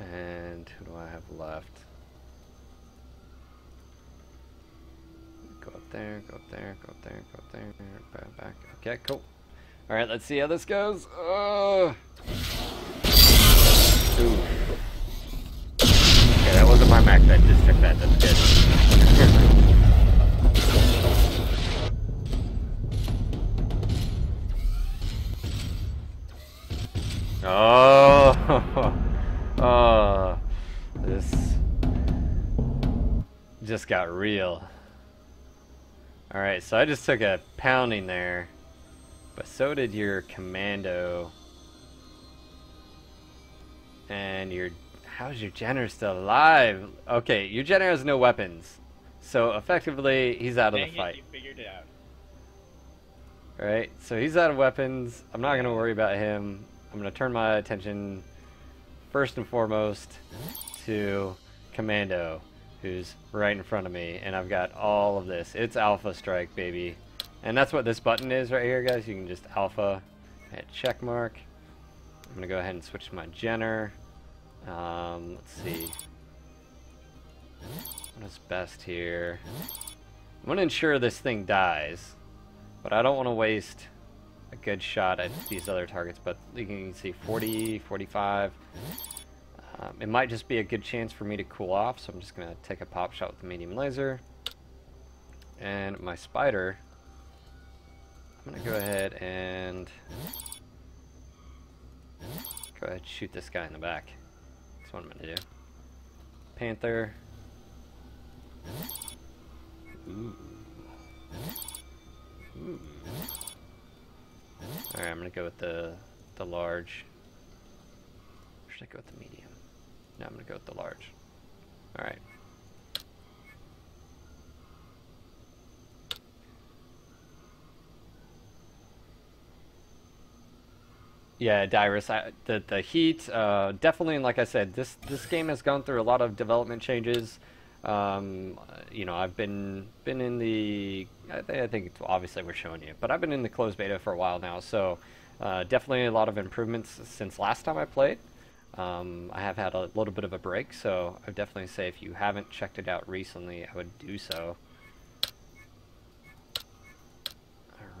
And who do I have left? Go up there, go up there, go up there, go up there, back. Okay, cool. Alright, let's see how this goes. Ooh. Okay, that wasn't my max, I just took that, that's good. Oh! Oh, this just got real. Alright, so I just took a pounding there, but so did your commando. And how's your Jenner still alive? Okay, your Jenner has no weapons, so effectively he's out of the fight. You figured it out. Right, so he's out of weapons. I'm not going to worry about him. I'm going to turn my attention first and foremost to Commando, who's right in front of me, and I've got all of this. It's Alpha Strike, baby. And that's what this button is right here, guys. You can just Alpha, hit check mark. I'm going to go ahead and switch to my Jenner. Let's see. What is best here? I'm going to ensure this thing dies, but I don't want to waste a good shot at these other targets. But you can see 40, 45. It might just be a good chance for me to cool off, so I'm just going to take a pop shot with the medium laser. And my spider, I'm going to go ahead and shoot this guy in the back. That's what I'm going to do. Panther. Ooh. Ooh. Alright, I'm going to go with the large. Or should I go with the medium? No, I'm going to go with the large. Alright. Yeah, Dyrus, the heat, definitely, like I said, this game has gone through a lot of development changes. You know, I've been in the, I think obviously we're showing you, but I've been in the closed beta for a while now, so definitely a lot of improvements since last time I played. I have had a little bit of a break, so I would definitely say if you haven't checked it out recently, I would do so.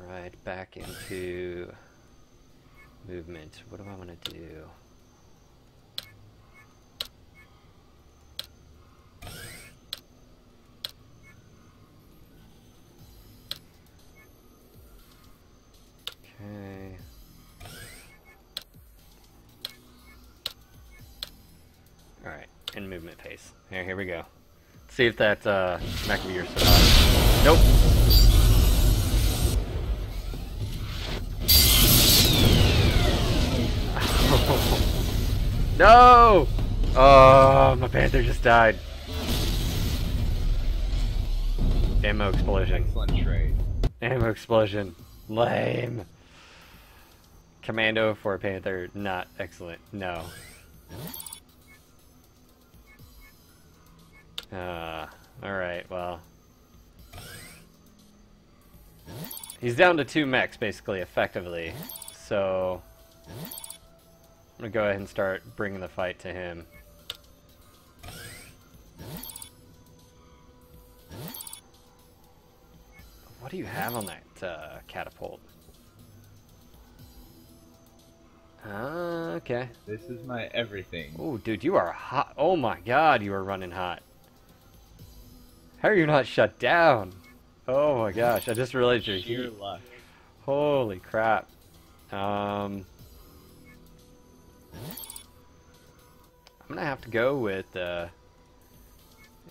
Alright, back into movement. What do I want to do? Okay. Alright, in movement pace. Here we go. Let's see if that MechWarrior survives. Nope. No! Oh, my Panther just died. Ammo explosion. Excellent trade. Ammo explosion. Lame. Commando for a Panther, not excellent. No. Alright, well. He's down to 2 mechs, basically, effectively. So I'm gonna go ahead and start bringing the fight to him. What do you have on that catapult? Okay. This is my everything. Oh, dude, you are hot. Oh my god, you are running hot. How are you not shut down? Oh my gosh, I just realized you're Sheer here. luck. Holy crap. I'm gonna have to go with, yeah,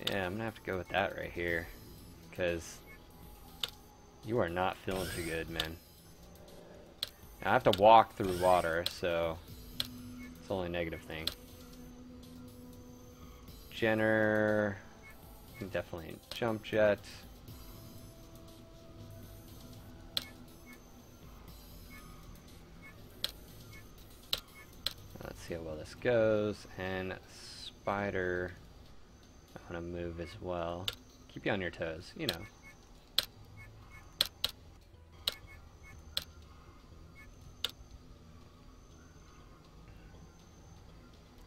I'm gonna have to go with that right here. Because you are not feeling too good, man. Now, I have to walk through water, so it's the only negative thing. Jenner, definitely jump jet. Let's see how well this goes. And spider, I want to move as well. Keep you on your toes, you know.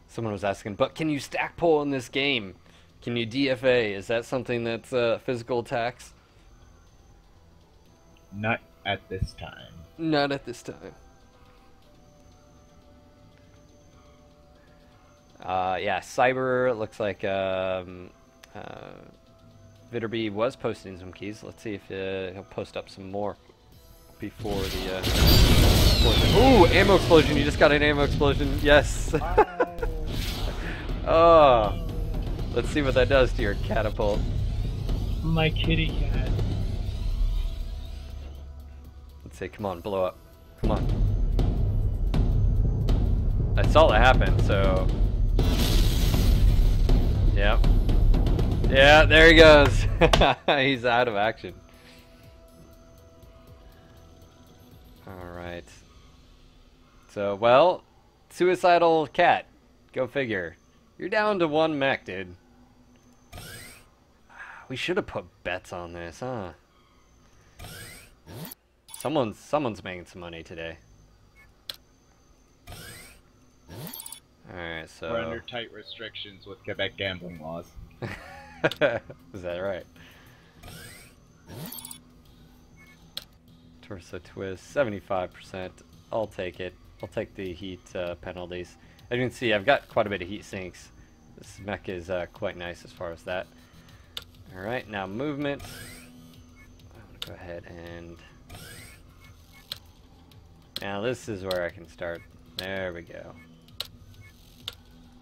Someone was asking, but can you stack pull in this game? Can you DFA? Is that something that's physical attacks? Not at this time. Not at this time. Yeah, Cyber looks like Vitterby was posting some keys. Let's see if he'll post up some more before the. Ooh, ammo explosion! You just got an ammo explosion. Yes. Oh, let's see what that does to your catapult. My kitty cat. Let's see. Come on, blow up. Come on. I saw that happen. So. Yep. Yeah, there he goes. He's out of action. Alright. So, well, suicidal cat. Go figure. You're down to 1 mech, dude. We should have put bets on this, huh? Someone's making some money today. Alright, so... We're under tight restrictions with Quebec gambling laws. Is that right? Torso twist, 75%. I'll take it. I'll take the heat penalties. As you can see, I've got quite a bit of heat sinks. This mech is quite nice as far as that. Alright, now movement. I'm going to go ahead and... Now this is where I can start. There we go.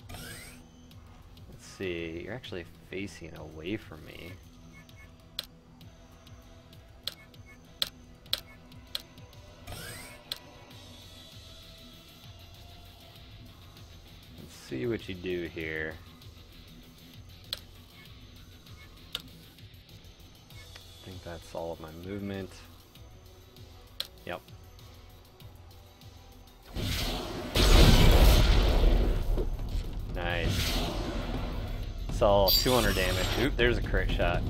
Let's see, you're actually facing away from me. Let's see what you do here. I think that's all of my movement. Yep. Nice. It's all 200 damage. Oop, there's a crit shot.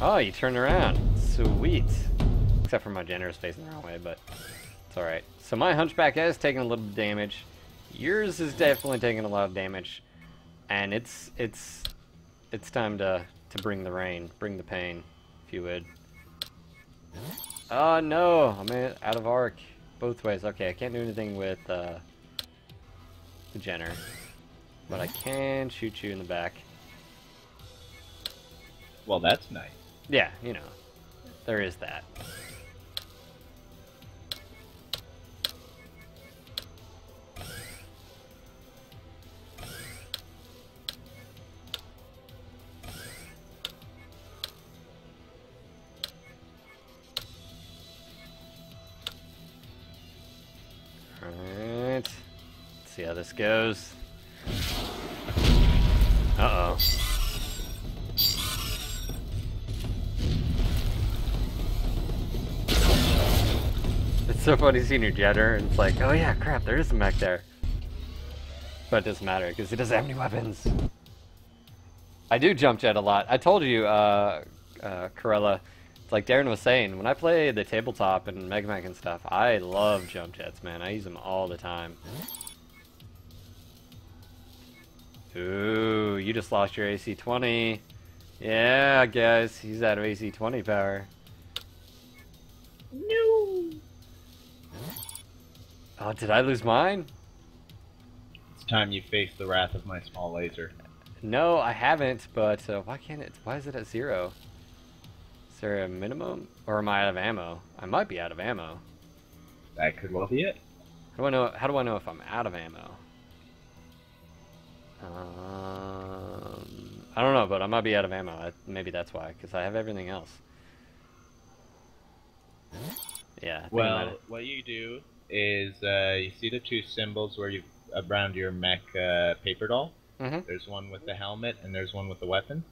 Oh, you turned around. Sweet. Except for my generous facing the wrong way, but it's alright. So my Hunchback has taken a little bit of damage. Yours is definitely taking a lot of damage. And it's time to bring the rain, bring the pain, if you would. Oh no, I'm out of arc. Both ways. Okay, I can't do anything with the Jenner. But I can shoot you in the back. Well, that's nice. Yeah, you know. There is that. Alright. Let's see how this goes. Uh-oh. It's so funny seeing your jetter, and it's like, oh yeah, crap, there is a mech there. But it doesn't matter, because he doesn't have any weapons. I do jump jet a lot. I told you, Corella, like Darren was saying, when I play the tabletop and Mega Mech and stuff, I love jump jets, man. I use them all the time. Ooh, you just lost your AC-20. Yeah, guys, he's out of AC-20 power. No. Oh, did I lose mine? It's time you face the wrath of my small laser. No, I haven't, but why can't it? Why is it at 0? Is there a minimum? Or am I out of ammo? I might be out of ammo. That could well be it. How do I know? How do I know if I'm out of ammo? I don't know, but I might be out of ammo. Maybe that's why, because I have everything else. Yeah. I think Well, what you do is you see the 2 symbols where you around your mech paper doll. Mm-hmm. There's one with the helmet and there's one with the weapon.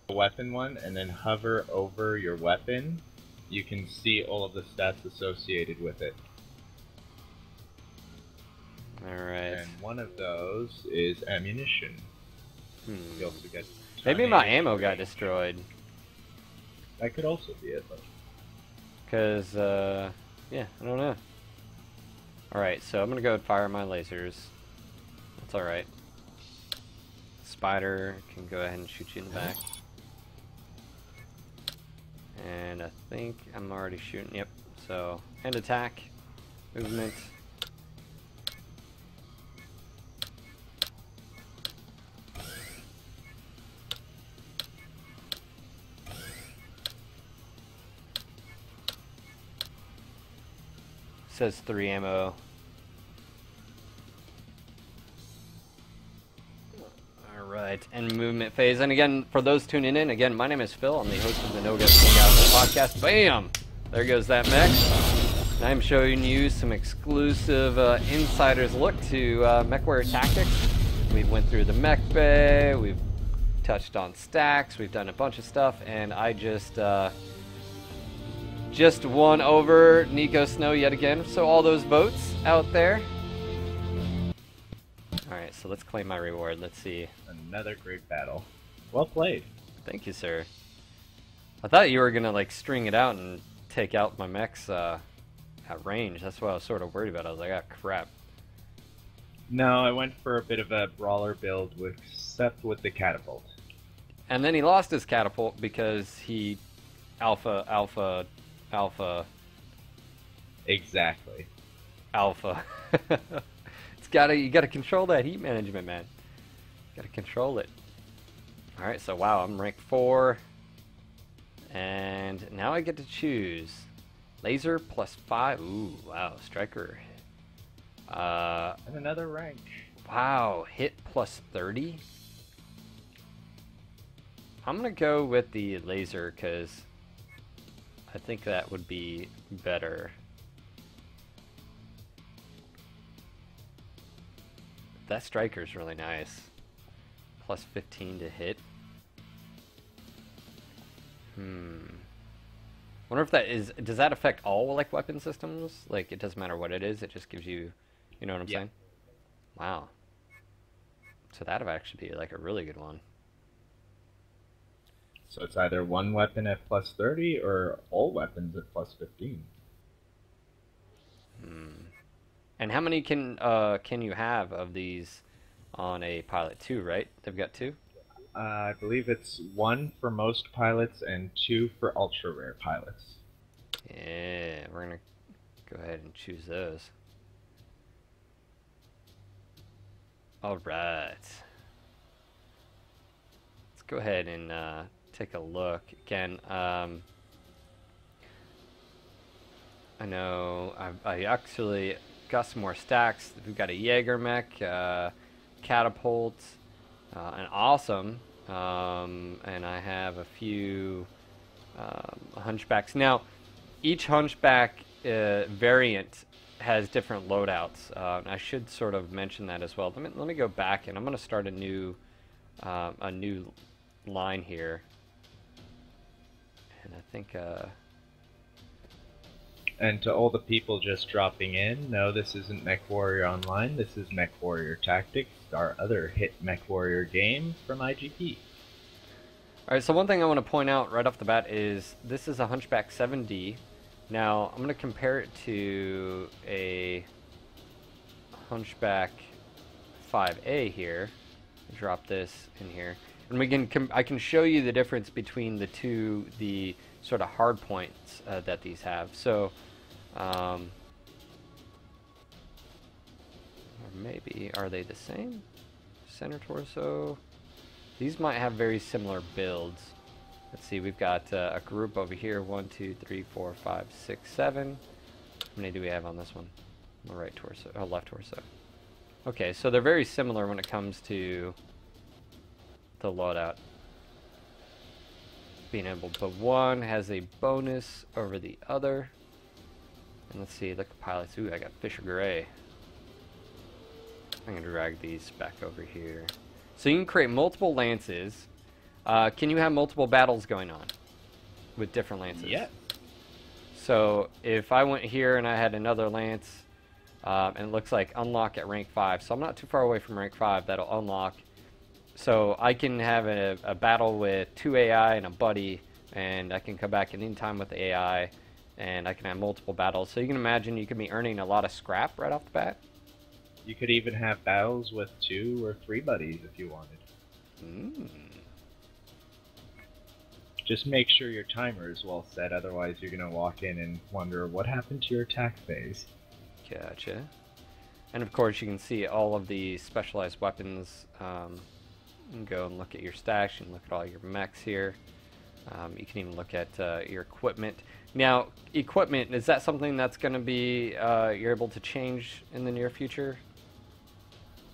The weapon one, and then hover over your weapon. You can see all of the stats associated with it. Alright. And one of those is ammunition. You also get Maybe my ammo range. got destroyed. That could also be it, though. Because, yeah, I don't know. Alright, so I'm gonna go and fire my lasers. That's alright. Spider can go ahead and shoot you in the back. And I think I'm already shooting, yep. So, hand attack, movement. Says 3 ammo. Alright, and movement phase. And again, for those tuning in, again, my name is Phil. I'm the host of the No Guts No Galaxy podcast. Bam! There goes that mech. And I'm showing you some exclusive insider's look to MechWarrior tactics. We went through the mech bay, we've touched on stacks. We've done a bunch of stuff, and I just won over Nico Snow yet again. So all those votes out there. All right, so let's claim my reward. Let's see. Another great battle. Well played. Thank you, sir. I thought you were gonna like string it out and take out my mechs at range. That's what I was sort of worried about. I was like, ah, crap. No, I went for a bit of a brawler build, except with the catapult. And then he lost his catapult because he alpha. Exactly. Alpha. You gotta control that heat management, man. Gotta control it. All right, so wow, I'm rank 4, and now I get to choose laser +5. Ooh, wow, striker. And another rank. Wow, hit +30. I'm gonna go with the laser because I think that would be better. That striker's really nice. +15 to hit. Wonder if that is. Does that affect all like weapon systems? Like it doesn't matter what it is. It just gives you. You know what I'm saying? Wow. So that'd actually be like a really good one. So it's either one weapon at +30 or all weapons at +15. And how many can you have of these on a pilot? 2, right? They've got 2? I believe it's 1 for most pilots and 2 for ultra rare pilots. Yeah, we're gonna go ahead and choose those. All right. Let's go ahead and take a look again. I know I actually got some more stacks. We've got a Jaeger mech, catapult, an awesome, and I have a few hunchbacks. Now, each hunchback variant has different loadouts. I should sort of mention that as well. Let me go back, and I'm going to start a new line here. And I think. And to all the people just dropping in, no, this isn't MechWarrior Online. This is MechWarrior Tactics, our other hit MechWarrior game from IGP. All right. So one thing I want to point out right off the bat is this is a Hunchback 7D. Now, I'm going to compare it to a Hunchback 5A here. Drop this in here. And I can show you the difference between the sort of hard points that these have. So, or maybe, are they the same? Center torso. These might have very similar builds. Let's see, we've got a group over here. 1, 2, 3, 4, 5, 6, 7. How many do we have on this one? The right torso, left torso. Okay, so they're very similar when it comes to the loadout. Being able, but one has a bonus over the other. And let's see, look at pilots. Ooh, I got Fisher Gray. I'm gonna drag these back over here. So you can create multiple lances. Can you have multiple battles going on with different lances? Yeah. So if I went here and I had another lance, and it looks like unlock at rank 5, so I'm not too far away from rank 5, that'll unlock. So I can have a battle with 2 AI and a buddy, and I can come back at any time with the AI, and I can have multiple battles. So you can imagine you could be earning a lot of scrap right off the bat. You could even have battles with 2 or 3 buddies if you wanted. Just make sure your timer is well set, otherwise you're going to walk in and wonder what happened to your attack phase. Gotcha. And of course you can see all of the specialized weapons. You can go and look at your stash, you can look at all your mechs here. You can even look at your equipment. Now, equipment, is that something that's going to be, you're able to change in the near future?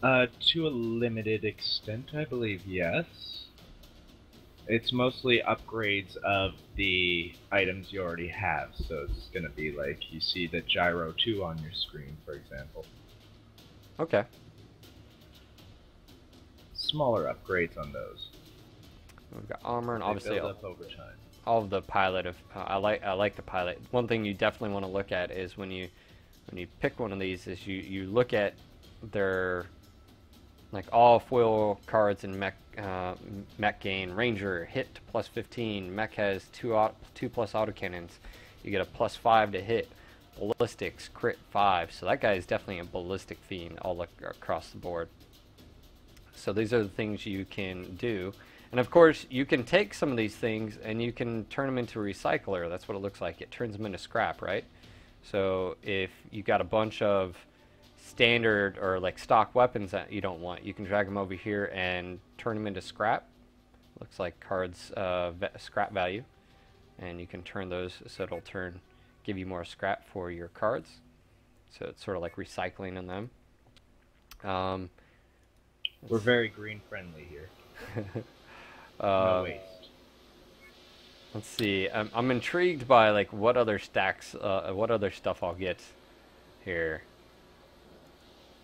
To a limited extent, I believe, yes. It's mostly upgrades of the items you already have, so it's going to be like, you see the Gyro 2 on your screen, for example. Okay. Smaller upgrades on those. We've got armor, and They obviously build up over time. all of the pilot of I like the pilot. One thing you definitely want to look at is when you pick one of these is you look at their like all foil cards in mech gain. Ranger hit to plus 15. Mech has 2+ autocannons. You get a +5 to hit. Ballistics crit 5. So that guy is definitely a ballistic fiend all across the board. So these are the things you can do. And of course, you can take some of these things and you can turn them into a recycler. That's what it looks like. It turns them into scrap, right? So if you got a bunch of standard or like stock weapons that you don't want, you can drag them over here and turn them into scrap. Looks like cards scrap value, and you can turn those so it'll give you more scrap for your cards. So it's sort of like recycling in them. We're very green friendly here. No waste. Let's see. I'm intrigued by like what other stacks, what other stuff I'll get here.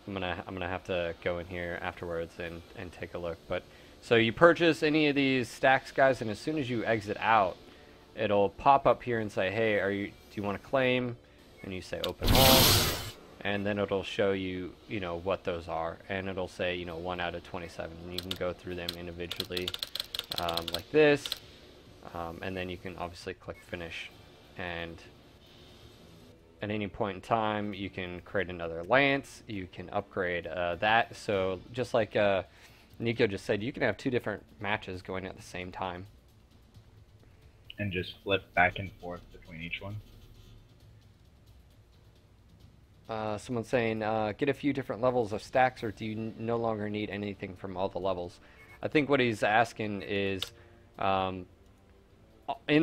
I'm gonna have to go in here afterwards and take a look. But so you purchase any of these stacks, guys, and as soon as you exit out, it'll pop up here and say, "Hey, do you want to claim?" And you say "Open all," and then it'll show you, what those are, and it'll say, 1 out of 27, and you can go through them individually, like this, and then you can obviously click Finish, and at any point in time, you can create another lance. You can upgrade that. So just like Nico just said, you can have 2 different matches going at the same time. And just flip back and forth between each one. Someone's saying, get a few different levels of stacks, or do you no longer need anything from all the levels? I think what he's asking is, in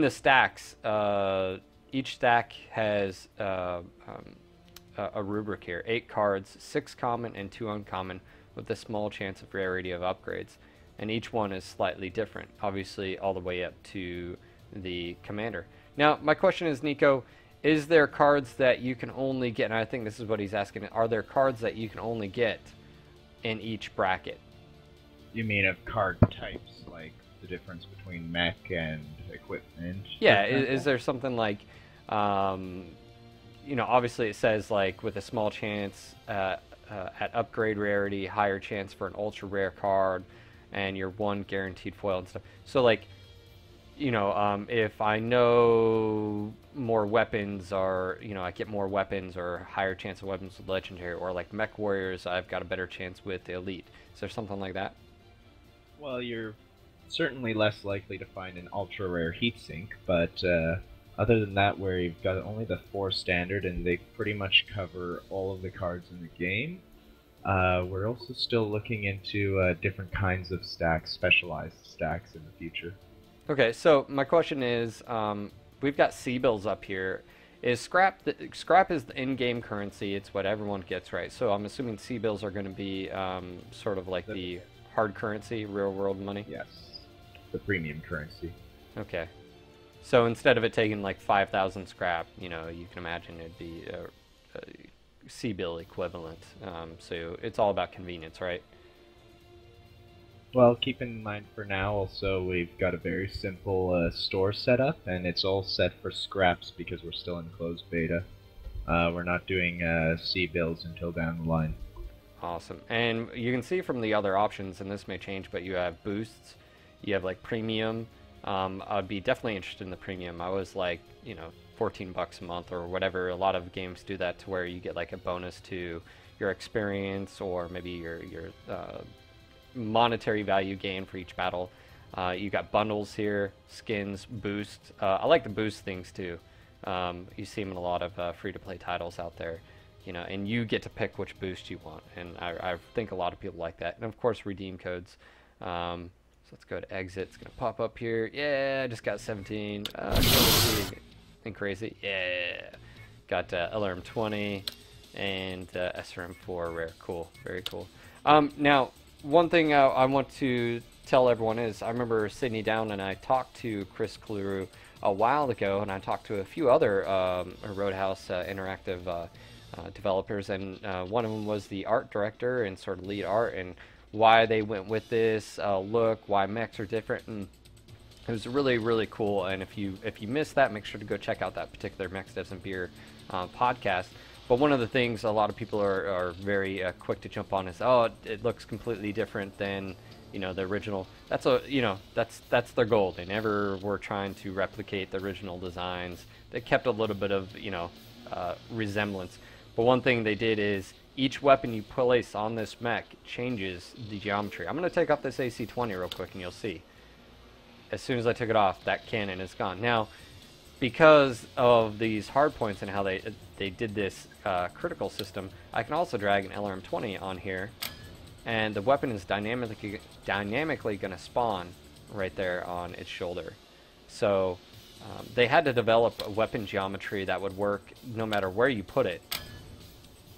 the stacks, each stack has a rubric here. 8 cards, 6 common and 2 uncommon, with a small chance of rarity of upgrades. And each one is slightly different, obviously all the way up to the commander. Now, my question is, Nico, is there cards that you can only get, and I think this is what he's asking, are there cards that you can only get in each bracket? You mean of card types, like the difference between mech and equipment? Yeah, is there something like, obviously it says like with a small chance at upgrade rarity, higher chance for an ultra rare card, and your 1 guaranteed foil and stuff. So like, if I know more weapons, or I get more weapons or higher chance of weapons with legendary, or like mech warriors, I've got a better chance with elite. Is there something like that? Well, you're certainly less likely to find an ultra rare heatsink, but other than that, where you've got only the 4 standard and they pretty much cover all of the cards in the game, we're also still looking into different kinds of stacks, specialized stacks in the future. Okay, so my question is, we've got C-bills up here. Is scrap is the in-game currency? It's what everyone gets, right? So I'm assuming C-bills are going to be sort of like the hard currency, real-world money? Yes, the premium currency. Okay. So instead of it taking like 5,000 scrap, you can imagine it'd be a C-bill equivalent. So it's all about convenience, right? Well, keep in mind for now also we've got a very simple store setup, and it's all set for scraps because we're still in closed beta. We're not doing C-bills until down the line. Awesome. And you can see from the other options, and this may change, but you have boosts, you have like premium. I'd be definitely interested in the premium. I was like, $14 a month or whatever. A lot of games do that to where you get like a bonus to your experience, or maybe your monetary value gain for each battle. You got bundles here, skins, boosts. I like the boost things too. You see them in a lot of free-to-play titles out there, and you get to pick which boost you want, and I think a lot of people like that. And of course, redeem codes. So let's go to exit. It's gonna pop up here. Yeah, I just got 17. Anything crazy? Yeah, got LRM 20 and SRM 4 rare. Cool, very cool. Now, one thing I want to tell everyone is, I remember sitting down and I talked to Chris Kaluru a while ago, and I talked to a few other Roadhouse Interactive developers, and one of them was the art director and sort of lead art, and why they went with this look, why mechs are different. And It was really, really cool, and if you missed that, make sure to go check out that particular Mech Devs and Beer podcast. But one of the things a lot of people are very quick to jump on is, oh, it looks completely different than, you know, the original. That's that's their goal. They never were trying to replicate the original designs. They kept a little bit of, you know, resemblance. But one thing they did is each weapon you place on this mech changes the geometry. I'm going to take off this AC-20 real quick, and you'll see. As soon as I took it off, that cannon is gone. Now, because of these hard points and how they did this critical system, I can also drag an LRM-20 on here, and the weapon is dynamically going to spawn right there on its shoulder. So they had to develop a weapon geometry that would work no matter where you put it,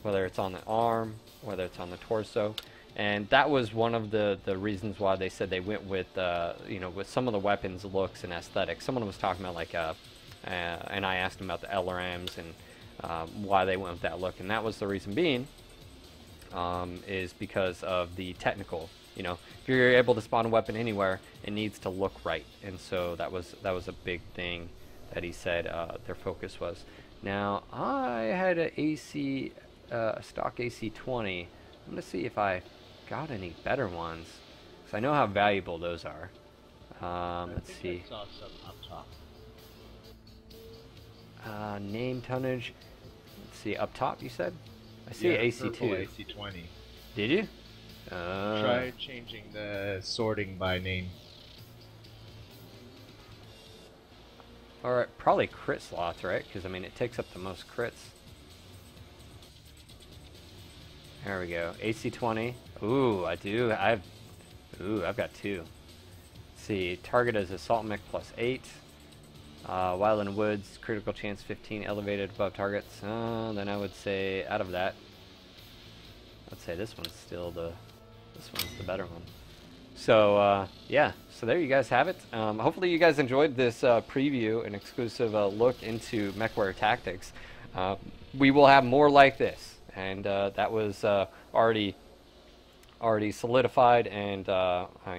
whether it's on the arm, whether it's on the torso. And that was one of the reasons why they said they went with, you know, with some of the weapons' looks and aesthetics. Someone was talking about, like, and I asked them about the LRMs and why they went with that look. And that was the reason being, is because of the technical. You know, if you're able to spawn a weapon anywhere, it needs to look right. And so that was a big thing that he said their focus was. Now, I had a stock AC-20. I'm going to see if I got any better ones, because I know how valuable those are. Let's see. I saw some up top. Name tonnage. Let's see, up top you said? I see Yeah, AC-2. AC-20. Did you? Try changing the sorting by name. Or probably crit slots, right? Because I mean, it takes up the most crits. There we go. AC-20. Ooh, I do. I've got 2. Let's see. Target is Assault Mech +8. Wildland Woods, critical chance 15, elevated above targets. Then I would say out of that, I'd say this one's the better one. So yeah, so there you guys have it. Hopefully you guys enjoyed this preview, an exclusive look into MechWarrior Tactics. We will have more like this, and that was already solidified, and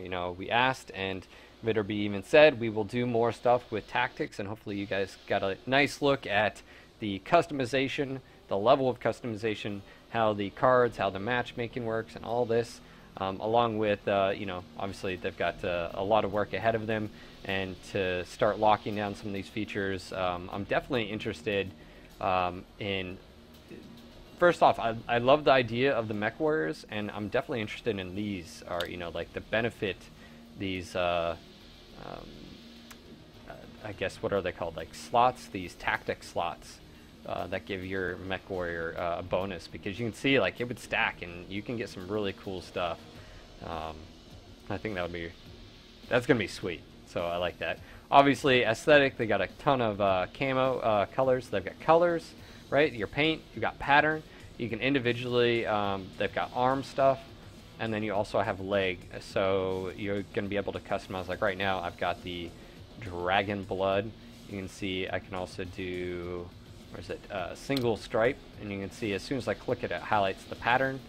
you know, we asked, and Vidderby even said we will do more stuff with tactics, and hopefully you guys got a nice look at the customization, the level of customization, how the cards, how the matchmaking works, and all this, along with, you know, obviously they've got a lot of work ahead of them, and to start locking down some of these features. I'm definitely interested in, first off, I love the idea of the MechWarriors, and I'm definitely interested in these, are, you know, like the benefit these I guess, what are they called, like slots, these tactic slots that give your MechWarrior a bonus, because you can see, like, it would stack and you can get some really cool stuff. I think that's gonna be sweet, so I like that. Obviously aesthetic, they got a ton of camo colors. They've got colors, right? Your paint, you got pattern, you can individually, they've got arm stuff, and then you also have leg, so you're going to be able to customize. Like right now I've got the dragon blood. You can see I can also do, where is it, single stripe, and you can see as soon as I click it, it highlights the pattern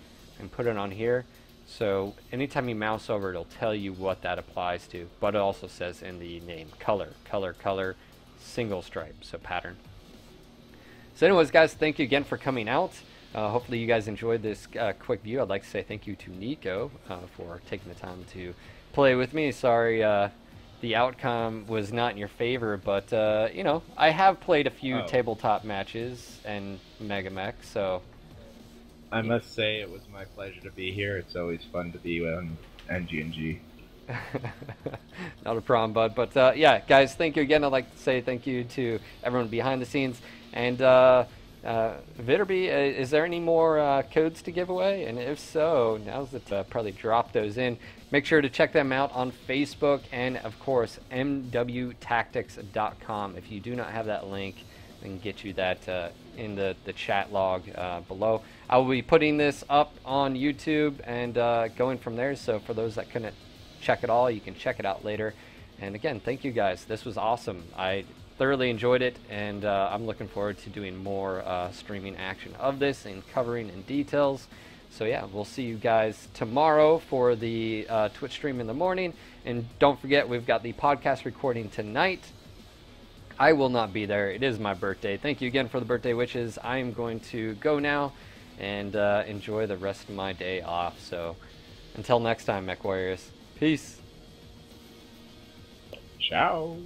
and put it on here. So anytime you mouse over, it'll tell you what that applies to, but it also says in the name color, single stripe, so pattern. So anyways, guys, thank you again for coming out. Hopefully you guys enjoyed this quick view. I'd like to say thank you to Nico for taking the time to play with me. Sorry the outcome was not in your favor, but you know, I have played a few tabletop matches and Mega Mech, so... I must say it was my pleasure to be here. It's always fun to be on NG&G. Not a problem, bud. But yeah, guys, thank you again. I'd like to say thank you to everyone behind the scenes. And Vidderby, is there any more codes to give away? And if so, now's the time to probably drop those in. Make sure to check them out on Facebook and, of course, mwtactics.com. If you do not have that link, I can get you that in the chat log below. I will be putting this up on YouTube and going from there. So for those that couldn't check it all, you can check it out later. And again, thank you guys. This was awesome. I thoroughly enjoyed it, and I'm looking forward to doing more streaming action of this and covering in details. So yeah, we'll see you guys tomorrow for the Twitch stream in the morning. And don't forget, we've got the podcast recording tonight. I will not be there. It is my birthday. Thank you again for the birthday wishes. I am going to go now and enjoy the rest of my day off. So until next time, MechWarriors. Peace. Ciao.